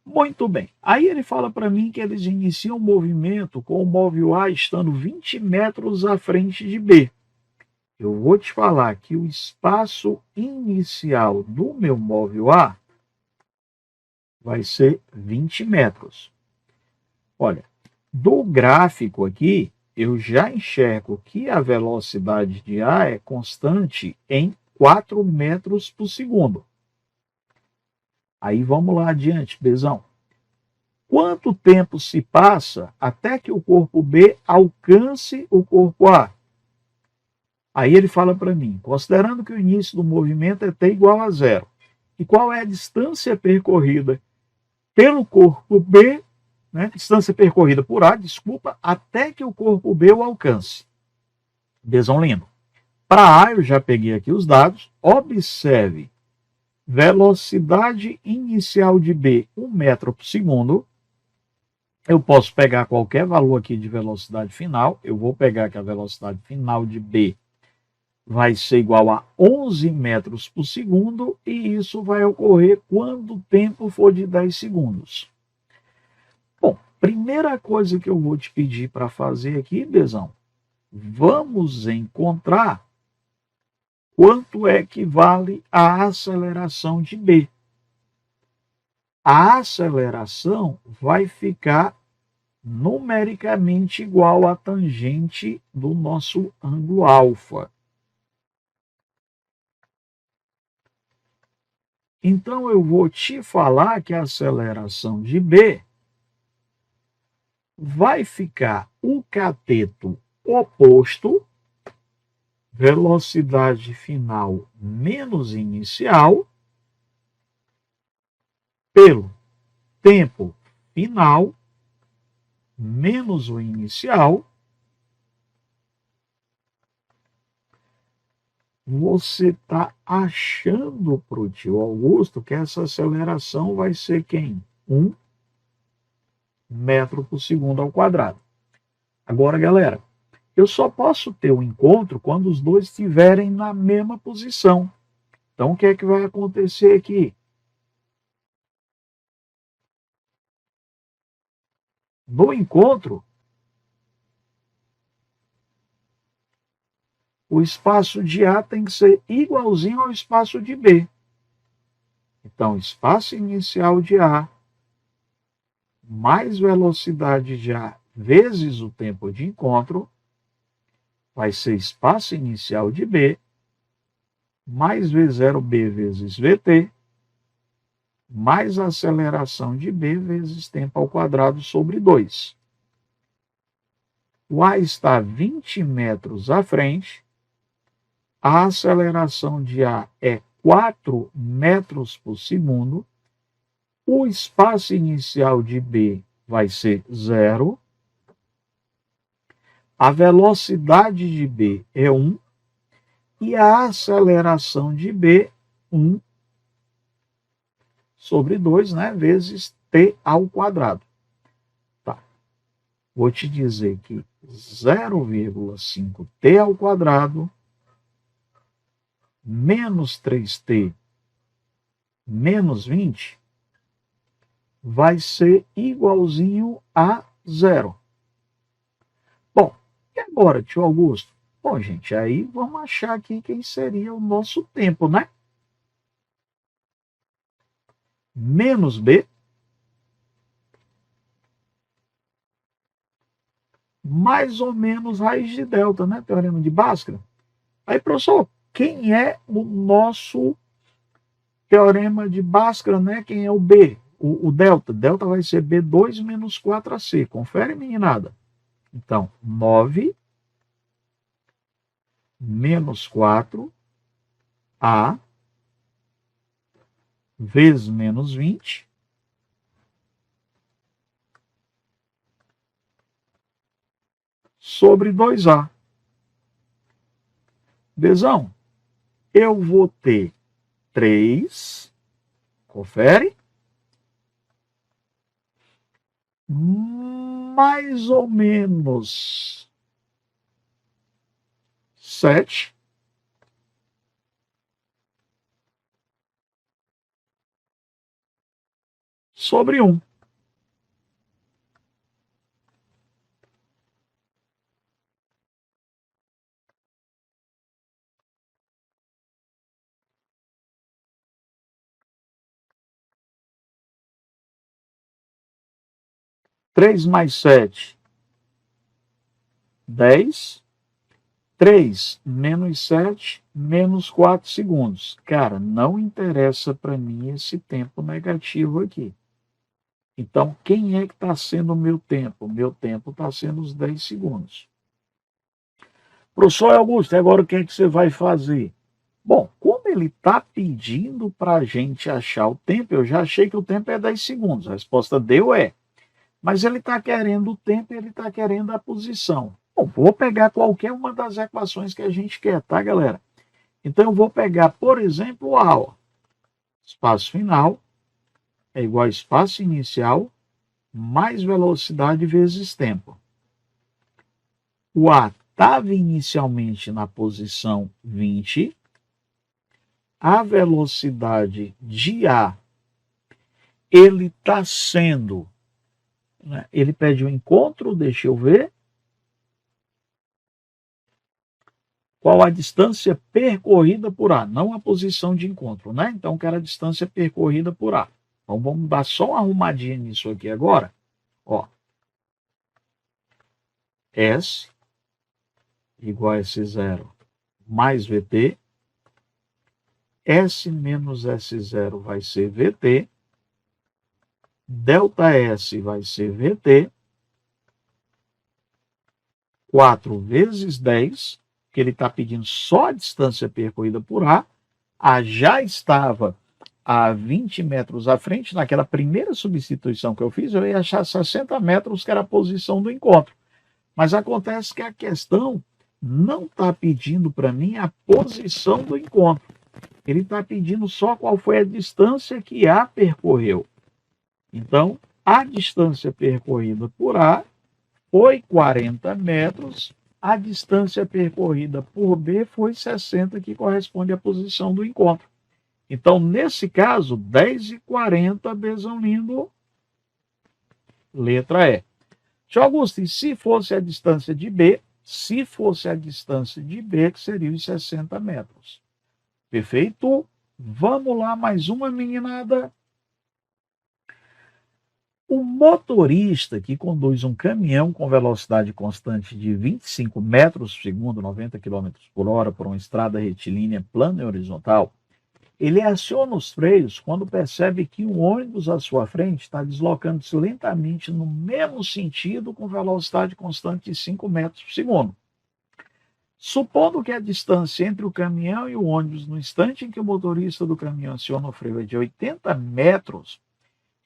Muito bem. Aí ele fala para mim que eles iniciam o movimento com o móvel A estando 20 metros à frente de B. Eu vou te falar que o espaço inicial do meu móvel A vai ser 20 metros. Olha, do gráfico aqui, eu já enxergo que a velocidade de A é constante em 4 metros por segundo. Aí vamos lá adiante, Bezão. Quanto tempo se passa até que o corpo B alcance o corpo A? Aí ele fala para mim, considerando que o início do movimento é t igual a 0, e qual é a distância percorrida pelo corpo B, né, distância percorrida por A, desculpa, até que o corpo B o alcance. Bezão lindo. Para A, eu já peguei aqui os dados. Observe, velocidade inicial de B, 1 metro por segundo. Eu posso pegar qualquer valor aqui de velocidade final. Eu vou pegar que a velocidade final de B vai ser igual a 11 metros por segundo, e isso vai ocorrer quando o tempo for de 10 segundos. Bom, primeira coisa que eu vou te pedir para fazer aqui, Bezão, vamos encontrar quanto é que vale a aceleração de B. A aceleração vai ficar numericamente igual à tangente do nosso ângulo alfa. Então, eu vou te falar que a aceleração de B vai ficar o cateto oposto, velocidade final menos inicial, pelo tempo final menos o inicial. Você está achando para o tio Augusto que essa aceleração vai ser quem? 1 metro por segundo ao quadrado. Agora, galera, eu só posso ter um encontro quando os dois estiverem na mesma posição. Então, o que é que vai acontecer aqui? No encontro, o espaço de A tem que ser igualzinho ao espaço de B. Então, espaço inicial de A mais velocidade de A vezes o tempo de encontro vai ser espaço inicial de B mais V0B vezes VT mais a aceleração de B vezes tempo ao quadrado sobre 2. O A está 20 metros à frente, a aceleração de A é 4 metros por segundo, o espaço inicial de B vai ser 0, a velocidade de B é 1 e a aceleração de B, 1 sobre 2, né, vezes t ao quadrado. Tá. Vou te dizer que 0,5t ao quadrado menos 3t menos 20 vai ser igualzinho a 0. Bom, e agora, tio Augusto? Bom, gente, aí vamos achar aqui quem seria o nosso tempo, né? Menos B mais ou menos raiz de delta, né? Teorema de Bhaskara. Aí, professor, quem é o nosso teorema de Bhaskara, né? Quem é o B? O delta. Delta vai ser B2 menos 4AC. Confere, meninada. Então, 9 menos 4A vezes menos 20 sobre 2A. Bezão, eu vou ter 3, confere, mais ou menos 7 sobre 1. Três mais 7, 10. 3 menos 7 menos 4 segundos. Cara, não interessa para mim esse tempo negativo aqui. Então, quem é que está sendo o meu tempo? Meu tempo está sendo os 10 segundos. Professor Augusto, agora o que é que você vai fazer? Bom, como ele está pedindo para a gente achar o tempo, eu já achei que o tempo é 10 segundos. A resposta deu é. Mas ele está querendo o tempo e ele está querendo a posição. Bom, vou pegar qualquer uma das equações que a gente quer, tá, galera? Então, eu vou pegar, por exemplo, A. Ó. Espaço final é igual a espaço inicial mais velocidade vezes tempo. O A estava inicialmente na posição 20. A velocidade de A, ele está sendo, né, ele pede o encontro, deixa eu ver. Qual a distância percorrida por A, não a posição de encontro, né? Então, quero a distância percorrida por A. Então, vamos dar só uma arrumadinha nisso aqui agora. Ó, S igual a S0 mais VT. S menos S0 vai ser VT. Delta S vai ser VT. 4 vezes 10, que ele está pedindo só a distância percorrida por A. A já estava a 20 metros à frente. Naquela primeira substituição que eu fiz, eu ia achar 60 metros, que era a posição do encontro. Mas acontece que a questão não está pedindo para mim a posição do encontro. Ele está pedindo só qual foi a distância que A percorreu. Então, a distância percorrida por A foi 40 metros, a distância percorrida por B foi 60, que corresponde à posição do encontro. Então, nesse caso, 10 e 40, Bezão lindo, letra E. Tio Augusto, e se fosse a distância de B? Se fosse a distância de B, que seria os 60 metros. Perfeito? Vamos lá, mais uma, meninada. O motorista que conduz um caminhão com velocidade constante de 25 metros por segundo, 90 km por hora, por uma estrada retilínea plana e horizontal, ele aciona os freios quando percebe que um ônibus à sua frente está deslocando-se lentamente no mesmo sentido com velocidade constante de 5 metros por segundo. Supondo que a distância entre o caminhão e o ônibus no instante em que o motorista do caminhão aciona o freio é de 80 metros,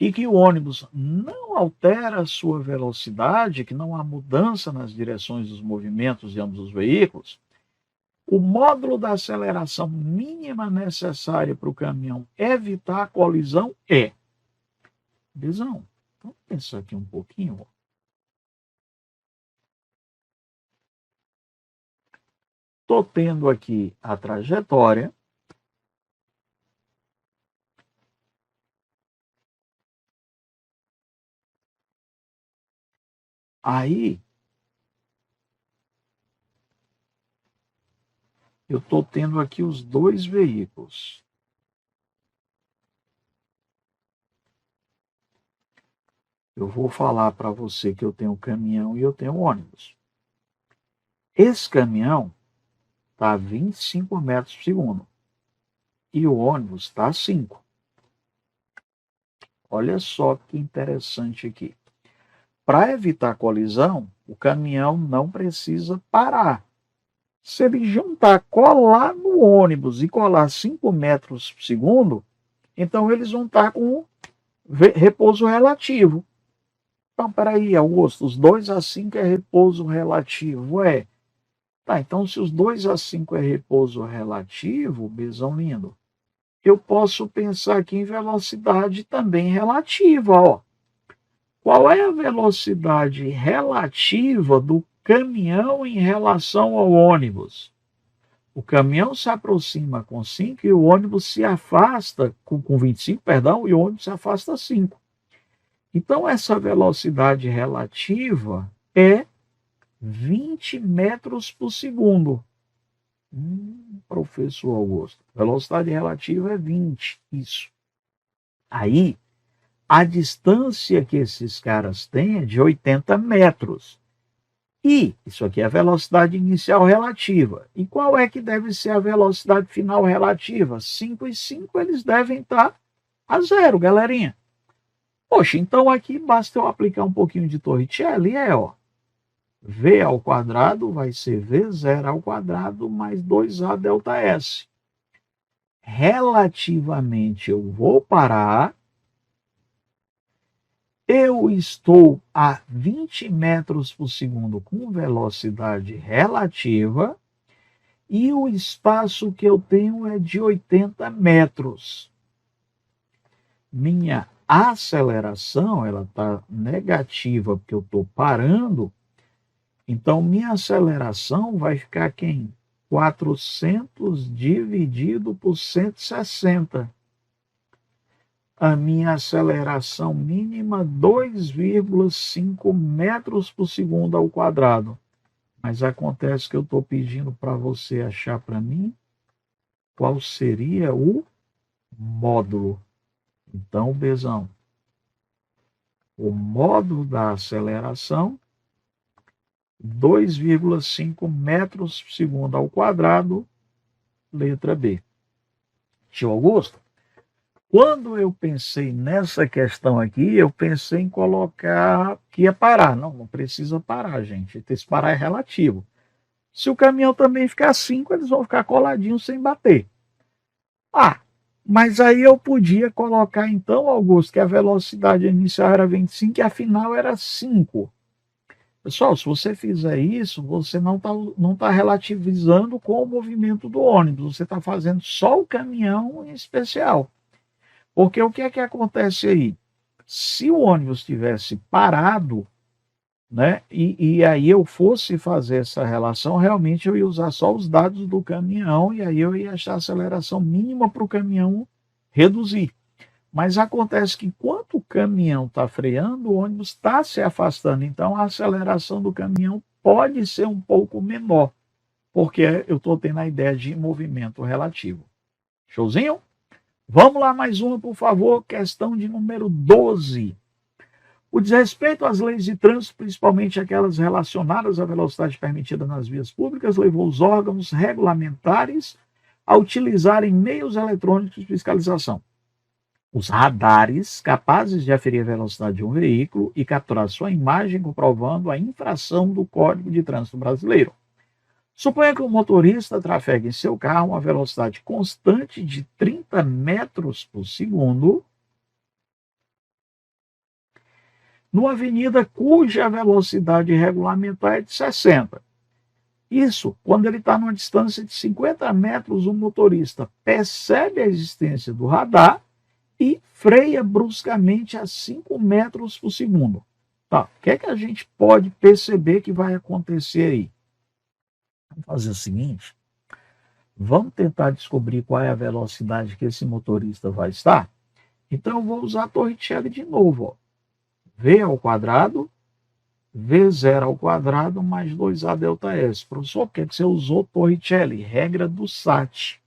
e que o ônibus não altera a sua velocidade, que não há mudança nas direções dos movimentos de ambos os veículos, o módulo da aceleração mínima necessária para o caminhão evitar a colisão é. Bezão, vamos pensar aqui um pouquinho. Estou tendo aqui a trajetória. Aí, eu estou tendo aqui os dois veículos. Eu vou falar para você que eu tenho caminhão e eu tenho ônibus. Esse caminhão está a 25 metros por segundo e o ônibus está a 5. Olha só que interessante aqui. Para evitar colisão, o caminhão não precisa parar. Se ele juntar, colar no ônibus e colar 5 metros por segundo, então eles vão estar com repouso relativo. Então, peraí, Augusto, os 2 a 5 é repouso relativo? É. Tá, então se os 2 a 5 é repouso relativo, Bezão lindo, eu posso pensar aqui em velocidade também relativa, ó. Qual é a velocidade relativa do caminhão em relação ao ônibus? O caminhão se aproxima com 5 e o ônibus se afasta com 25, perdão, e o ônibus se afasta 5. Então, essa velocidade relativa é 20 metros por segundo. Professor Augusto, velocidade relativa é 20, isso. Aí, a distância que esses caras têm é de 80 metros. E isso aqui é a velocidade inicial relativa. E qual é que deve ser a velocidade final relativa? 5 e 5, eles devem estar a zero, galerinha. Poxa, então aqui basta eu aplicar um pouquinho de Torricelli, ó. V ao quadrado vai ser V0 ao quadrado mais 2A delta S. Relativamente eu vou parar. Eu estou a 20 metros por segundo com velocidade relativa e o espaço que eu tenho é de 80 metros. Minha aceleração, ela está negativa porque eu estou parando, então minha aceleração vai ficar quem? 400 dividido por 160. A minha aceleração mínima 2,5 metros por segundo ao quadrado. Mas acontece que eu estou pedindo para você achar para mim qual seria o módulo. Então, Bezão, o módulo da aceleração, 2,5 metros por segundo ao quadrado, letra B. Tio Augusto? Quando eu pensei nessa questão aqui, eu pensei em colocar que ia parar. Não precisa parar, gente. Esse parar é relativo. Se o caminhão também ficar 5, eles vão ficar coladinhos sem bater. Mas aí eu podia colocar então, Augusto, que a velocidade inicial era 25 e a final era 5. Pessoal, se você fizer isso, você não tá relativizando com o movimento do ônibus. Você está fazendo só o caminhão em especial. Porque o que é que acontece aí? Se o ônibus tivesse parado, né, e aí eu fosse fazer essa relação, realmente eu ia usar só os dados do caminhão e aí eu ia achar a aceleração mínima para o caminhão reduzir. Mas acontece que enquanto o caminhão está freando, o ônibus está se afastando. Então a aceleração do caminhão pode ser um pouco menor, porque eu estou tendo a ideia de movimento relativo. Showzinho? Vamos lá, mais uma, por favor, questão de número 12. O desrespeito às leis de trânsito, principalmente aquelas relacionadas à velocidade permitida nas vias públicas, levou os órgãos regulamentares a utilizarem meios eletrônicos de fiscalização. Os radares, capazes de aferir a velocidade de um veículo e capturar sua imagem, comprovando a infração do Código de Trânsito Brasileiro. Suponha que o motorista trafegue em seu carro a uma velocidade constante de 30 metros por segundo numa avenida cuja velocidade regulamentar é de 60. Isso, quando ele está numa distância de 50 metros, o motorista percebe a existência do radar e freia bruscamente a 5 metros por segundo. Tá, o que é que a gente pode perceber que vai acontecer aí? Vamos fazer o seguinte, vamos tentar descobrir qual é a velocidade que esse motorista vai estar. Então eu vou usar a Torricelli de novo. Ó. V ao quadrado, V0 ao quadrado mais 2A delta S. Professor, por que você usou Torricelli? Regra do SAT.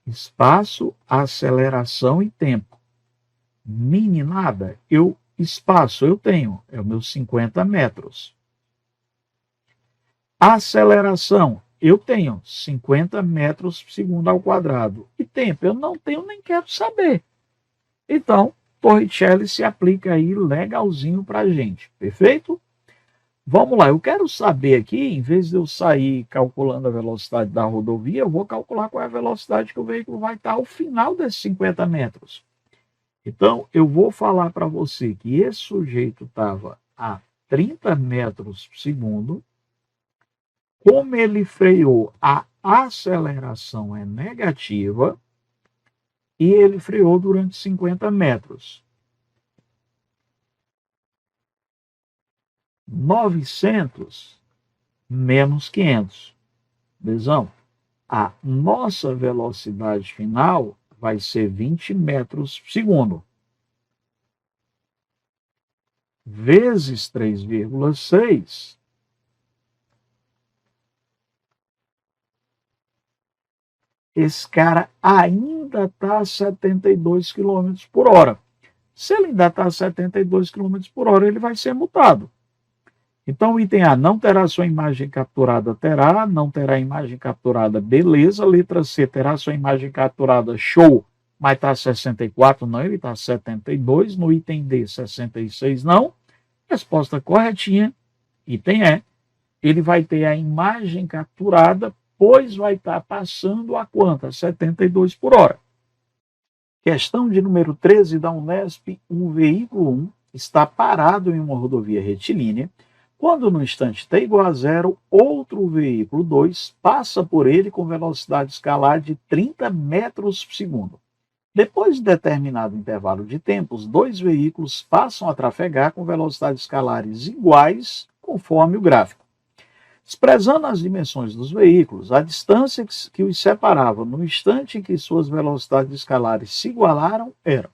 Espaço, aceleração e tempo. Mini nada, espaço eu tenho, é os meus 50 metros. Aceleração, eu tenho 50 metros por segundo ao quadrado. E tempo, eu não tenho nem quero saber. Então, Torricelli se aplica aí legalzinho para a gente. Perfeito? Vamos lá, eu quero saber aqui, em vez de eu sair calculando a velocidade da rodovia, eu vou calcular qual é a velocidade que o veículo vai estar ao final desses 50 metros. Então, eu vou falar para você que esse sujeito estava a 30 metros por segundo. Como ele freou, a aceleração é negativa e ele freou durante 50 metros. 900 menos 500. Besão, a nossa velocidade final vai ser 20 metros por segundo. Vezes 3,6. Esse cara ainda está a 72 km por hora. Se ele ainda está a 72 km por hora, ele vai ser multado. Então, o item A, não terá sua imagem capturada, terá, não terá imagem capturada, beleza. Letra C, terá sua imagem capturada, show, mas está 64, não, ele está 72. No item D, 66, não. Resposta corretinha, item E, ele vai ter a imagem capturada, pois vai estar passando a quanta? 72 por hora. Questão de número 13 da Unesp, um veículo 1 está parado em uma rodovia retilínea, quando no instante t igual a 0, outro veículo 2 passa por ele com velocidade escalar de 30 metros por segundo. Depois de determinado intervalo de tempo, os dois veículos passam a trafegar com velocidades escalares iguais, conforme o gráfico. Desprezando as dimensões dos veículos, a distância que os separava no instante em que suas velocidades escalares se igualaram era.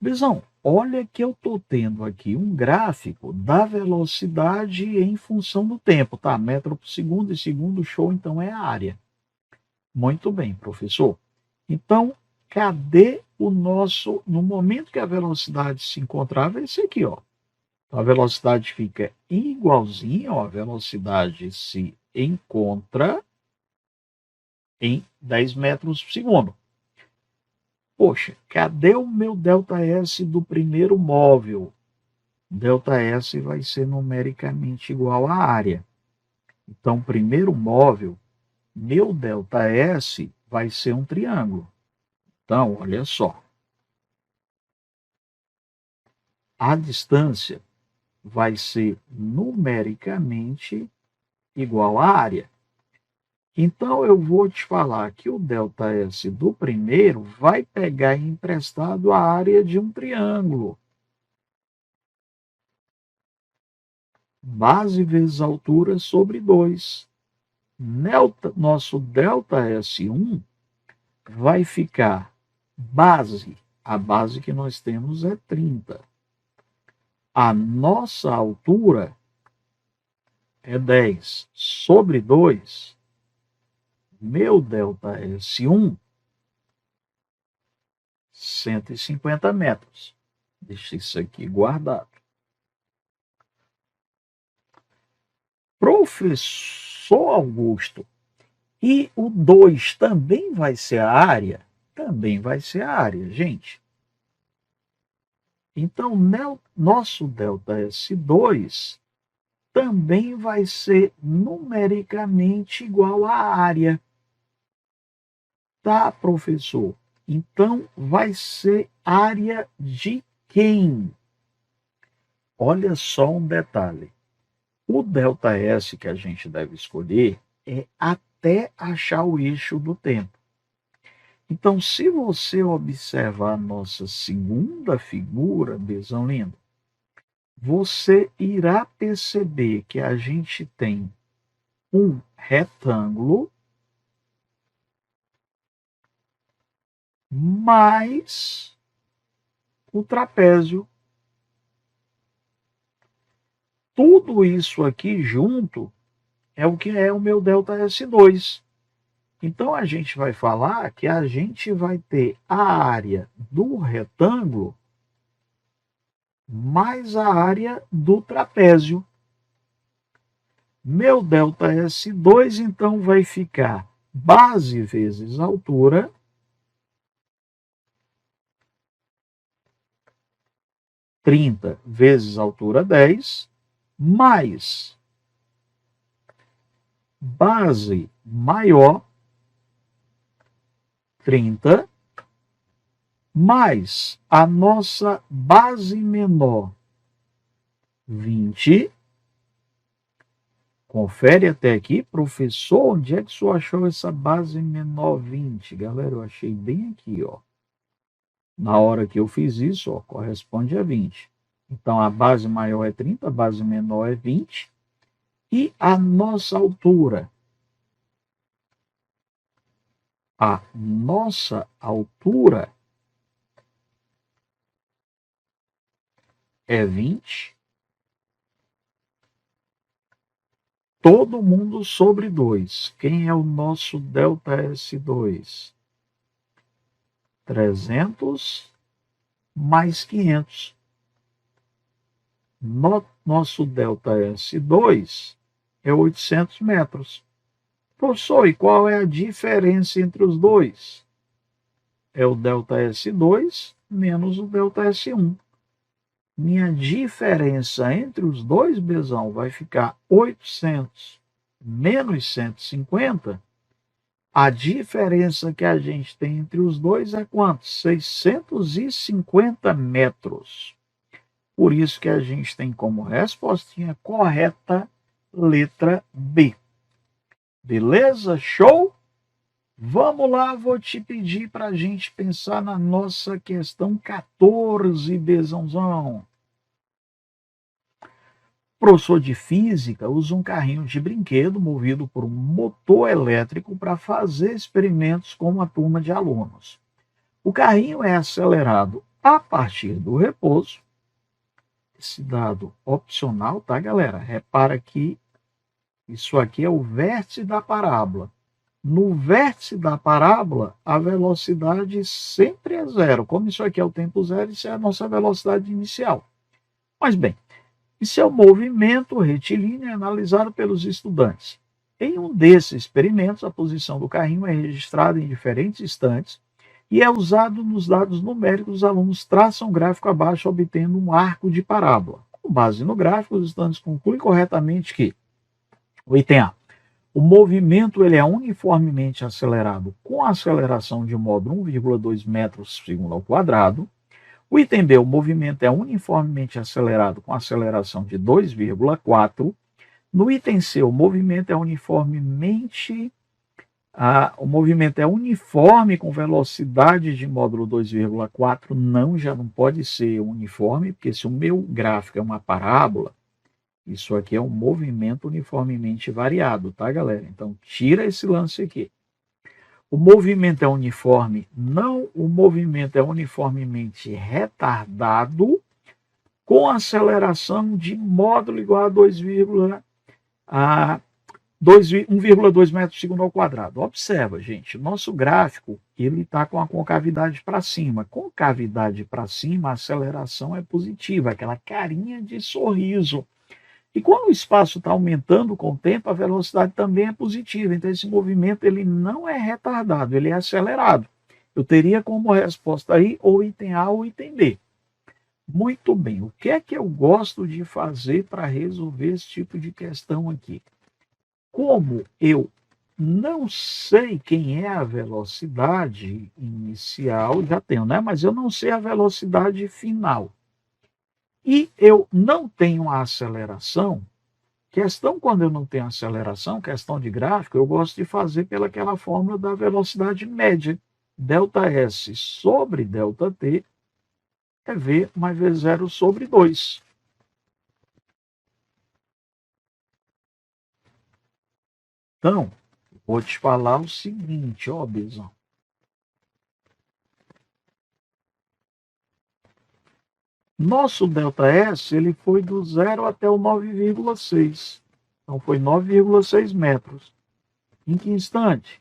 Visão, olha que eu estou tendo aqui um gráfico da velocidade em função do tempo, tá? Metro por segundo e segundo, show, então é a área. Muito bem, professor. Então, cadê o nosso, no momento que a velocidade se encontrava, esse aqui, ó. A velocidade fica igualzinha, ó, a velocidade se encontra em 10 metros por segundo. Poxa, cadê o meu ΔS do primeiro móvel? ΔS vai ser numericamente igual à área. Então, primeiro móvel, meu ΔS vai ser um triângulo. Então, olha só. A distância vai ser numericamente igual à área. Então, eu vou te falar que o ΔS do primeiro vai pegar emprestado a área de um triângulo. Base vezes altura sobre 2. Nosso ΔS1 vai ficar base. A base que nós temos é 30. A nossa altura é 10 sobre 2. Meu ΔS1, 150 metros. Deixa isso aqui guardado. Professor Augusto, e o 2 também vai ser a área? Também vai ser a área, gente. Então, nosso ΔS2 também vai ser numericamente igual à área. Tá, professor? Então, vai ser área de quem? Olha só um detalhe. O ΔS que a gente deve escolher é até achar o eixo do tempo. Então, se você observar a nossa segunda figura, besão lindo, você irá perceber que a gente tem um retângulo mais o trapézio. Tudo isso aqui junto é o que é o meu ΔS2. Então, a gente vai falar que a gente vai ter a área do retângulo mais a área do trapézio. Meu ΔS2, então, vai ficar base vezes altura, (30) vezes altura 10, mais base maior, 30, mais a nossa base menor, 20. Confere até aqui, professor, onde é que o senhor achou essa base menor 20? Galera, eu achei bem aqui, ó. Na hora que eu fiz isso, ó, corresponde a 20. Então, a base maior é 30, a base menor é 20. E a nossa altura? A nossa altura é 20. Todo mundo sobre 2. Quem é o nosso ΔS2? 300 mais 500. Nosso ΔS2 é 800 metros. Professor, e qual é a diferença entre os dois? É o ΔS2 menos o ΔS1. Minha diferença entre os dois, Bezão, vai ficar 800 menos 150. A diferença que a gente tem entre os dois é quanto? 650 metros. Por isso que a gente tem como respostinha correta letra B. Beleza? Show? Vamos lá, vou te pedir para a gente pensar na nossa questão 14, Bezãozão. O professor de física usa um carrinho de brinquedo movido por um motor elétrico para fazer experimentos com uma turma de alunos. O carrinho é acelerado a partir do repouso. Esse dado opcional, tá, galera? Repara que isso aqui é o vértice da parábola. No vértice da parábola, a velocidade sempre é zero. Como isso aqui é o tempo zero, isso é a nossa velocidade inicial. Mas bem, isso é o movimento retilíneo analisado pelos estudantes. Em um desses experimentos, a posição do carrinho é registrada em diferentes instantes e é usado nos dados numéricos. Os alunos traçam um gráfico abaixo, obtendo um arco de parábola. Com base no gráfico, os estudantes concluem corretamente que o item A, o movimento ele é uniformemente acelerado com a aceleração de modo 1,2 metros por segundo ao quadrado. O item B, o movimento é uniformemente acelerado com aceleração de 2,4. No item C, o movimento é uniforme com velocidade de módulo 2,4. Não, já não pode ser uniforme, porque se o meu gráfico é uma parábola, isso aqui é um movimento uniformemente variado, tá, galera? Então, tira esse lance aqui. O movimento é uniforme? Não, o movimento é uniformemente retardado com aceleração de módulo igual a 1,2 metros por segundo ao quadrado. Observa, gente, nosso gráfico ele está com a concavidade para cima. Concavidade para cima, a aceleração é positiva, aquela carinha de sorriso. E quando o espaço está aumentando com o tempo, a velocidade também é positiva. Então, esse movimento ele não é retardado, ele é acelerado. Eu teria como resposta aí ou item A ou item B. Muito bem, o que é que eu gosto de fazer para resolver esse tipo de questão aqui? Como eu não sei quem é a velocidade inicial, já tenho, né? Mas eu não sei a velocidade final. E eu não tenho a aceleração. Questão quando eu não tenho aceleração, questão de gráfico, eu gosto de fazer pelaquela fórmula da velocidade média. ΔS sobre ΔT é V mais V0 sobre 2. Então, vou te falar o seguinte, ó, Bezão. Nosso ΔS ele foi do 0 até o 9,6. Então, foi 9,6 metros. Em que instante?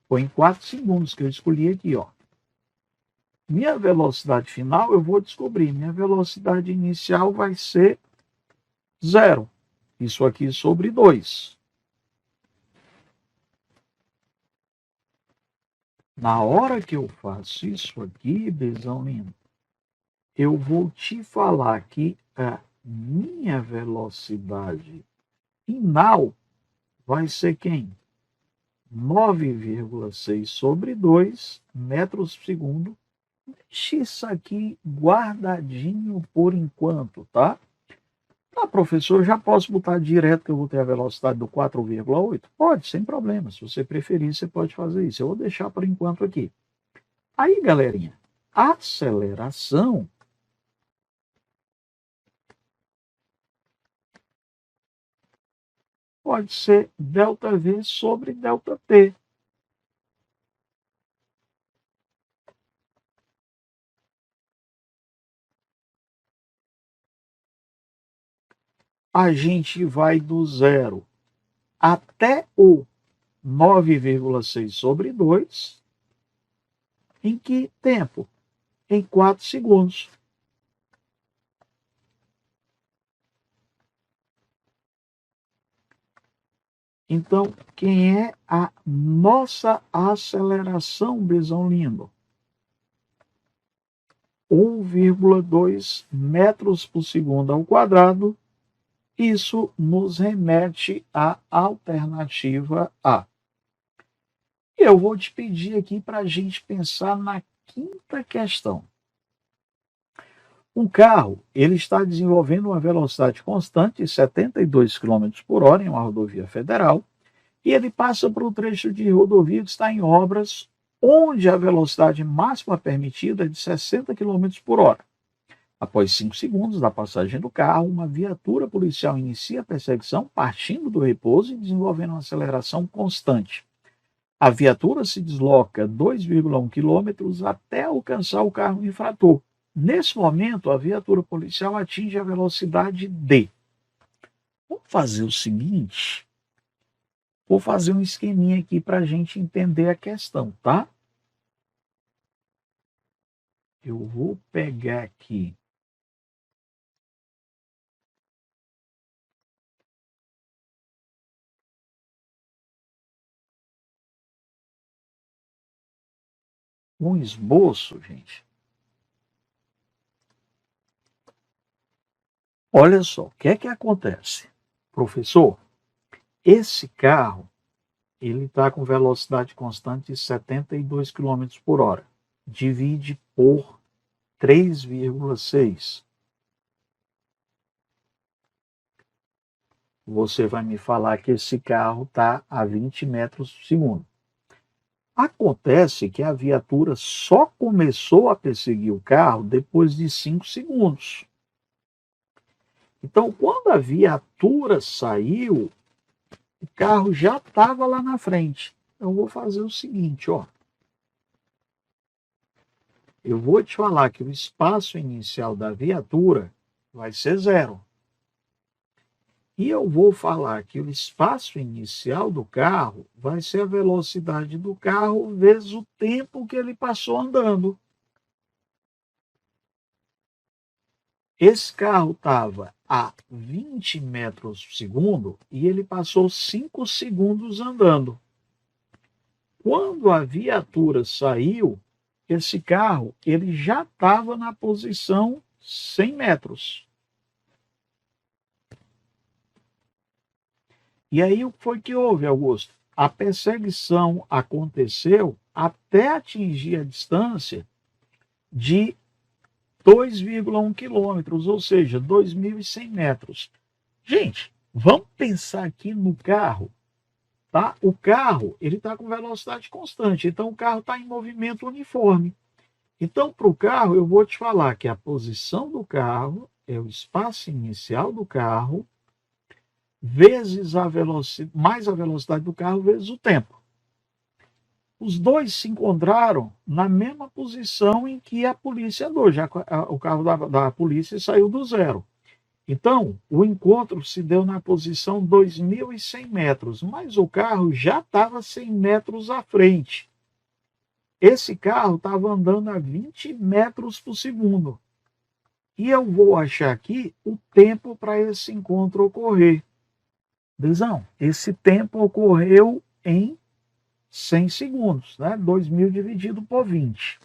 Foi em 4 segundos que eu escolhi aqui, ó. Minha velocidade final eu vou descobrir. Minha velocidade inicial vai ser 0. Isso aqui sobre 2. Na hora que eu faço isso aqui, Bezão lindo, eu vou te falar que a minha velocidade final vai ser quem? 9,6 sobre 2 metros por segundo. Deixa isso aqui guardadinho por enquanto, tá? Tá, professor, já posso botar direto que eu vou ter a velocidade do 4,8? Pode, sem problema. Se você preferir, você pode fazer isso. Eu vou deixar por enquanto aqui. Aí, galerinha, a aceleração pode ser ΔV sobre ΔT. A gente vai do zero até o 9,6 sobre 2. Em que tempo? Em 4 segundos. Então, quem é a nossa aceleração, Besão lindo? 1,2 metros por segundo ao quadrado. Isso nos remete à alternativa A. Eu vou te pedir aqui para a gente pensar na quinta questão. Um carro, ele está desenvolvendo uma velocidade constante de 72 km por hora em uma rodovia federal e ele passa por um trecho de rodovia que está em obras onde a velocidade máxima permitida é de 60 km por hora. Após 5 segundos da passagem do carro, uma viatura policial inicia a perseguição partindo do repouso e desenvolvendo uma aceleração constante. A viatura se desloca 2,1 km até alcançar o carro infrator. Nesse momento, a viatura policial atinge a velocidade D. Vamos fazer o seguinte: vou fazer um esqueminha aqui para a gente entender a questão, tá? Eu vou pegar aqui um esboço, gente. Olha só, o que é que acontece? Professor, esse carro ele está com velocidade constante de 72 km por hora. Divide por 3,6. Você vai me falar que esse carro está a 20 metros por segundo. Acontece que a viatura só começou a perseguir o carro depois de 5 segundos. Então, quando a viatura saiu, o carro já estava lá na frente. Eu vou fazer o seguinte, ó. Eu vou te falar que o espaço inicial da viatura vai ser zero. E eu vou falar que o espaço inicial do carro vai ser a velocidade do carro vezes o tempo que ele passou andando. Esse carro estava a 20 metros por segundo e ele passou 5 segundos andando. Quando a viatura saiu, esse carro ele já estava na posição 100 metros. E aí o que foi que houve, Augusto? A perseguição aconteceu até atingir a distância de 2,1 quilômetros, ou seja, 2.100 metros. Gente, vamos pensar aqui no carro, tá? O carro ele está com velocidade constante, então o carro está em movimento uniforme. Então, para o carro, eu vou te falar que a posição do carro é o espaço inicial do carro vezes a velocidade, mais a velocidade do carro vezes o tempo. Os dois se encontraram na mesma posição em que a polícia andou, já que o carro da polícia saiu do zero. Então, o encontro se deu na posição 2.100 metros, mas o carro já estava 100 metros à frente. Esse carro estava andando a 20 metros por segundo. E eu vou achar aqui o tempo para esse encontro ocorrer. Visão, esse tempo ocorreu em 100 segundos, né? 2.000 dividido por 20.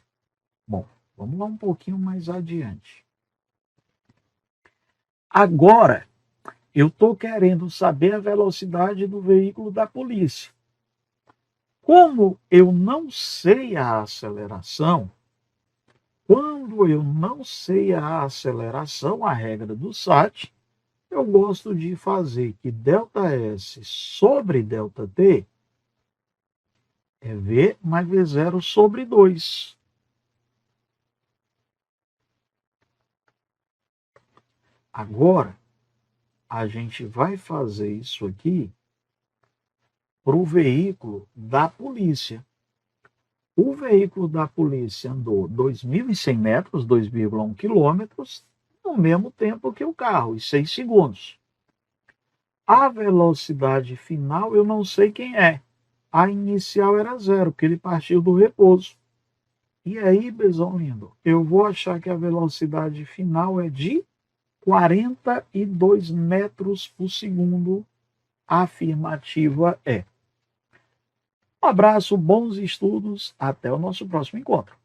Bom, vamos lá um pouquinho mais adiante. Agora, eu estou querendo saber a velocidade do veículo da polícia. Como eu não sei a aceleração, quando eu não sei a aceleração, a regra do SAT, eu gosto de fazer que ΔS sobre ΔT é V mais V0 sobre 2. Agora, a gente vai fazer isso aqui para o veículo da polícia. O veículo da polícia andou 2.100 metros, 2,1 quilômetros, no mesmo tempo que o carro, em 6 segundos. A velocidade final eu não sei quem é. A inicial era 0, porque ele partiu do repouso. E aí, Bezão lindo, eu vou achar que a velocidade final é de 42 metros por segundo. A afirmativa é. Um abraço, bons estudos, até o nosso próximo encontro.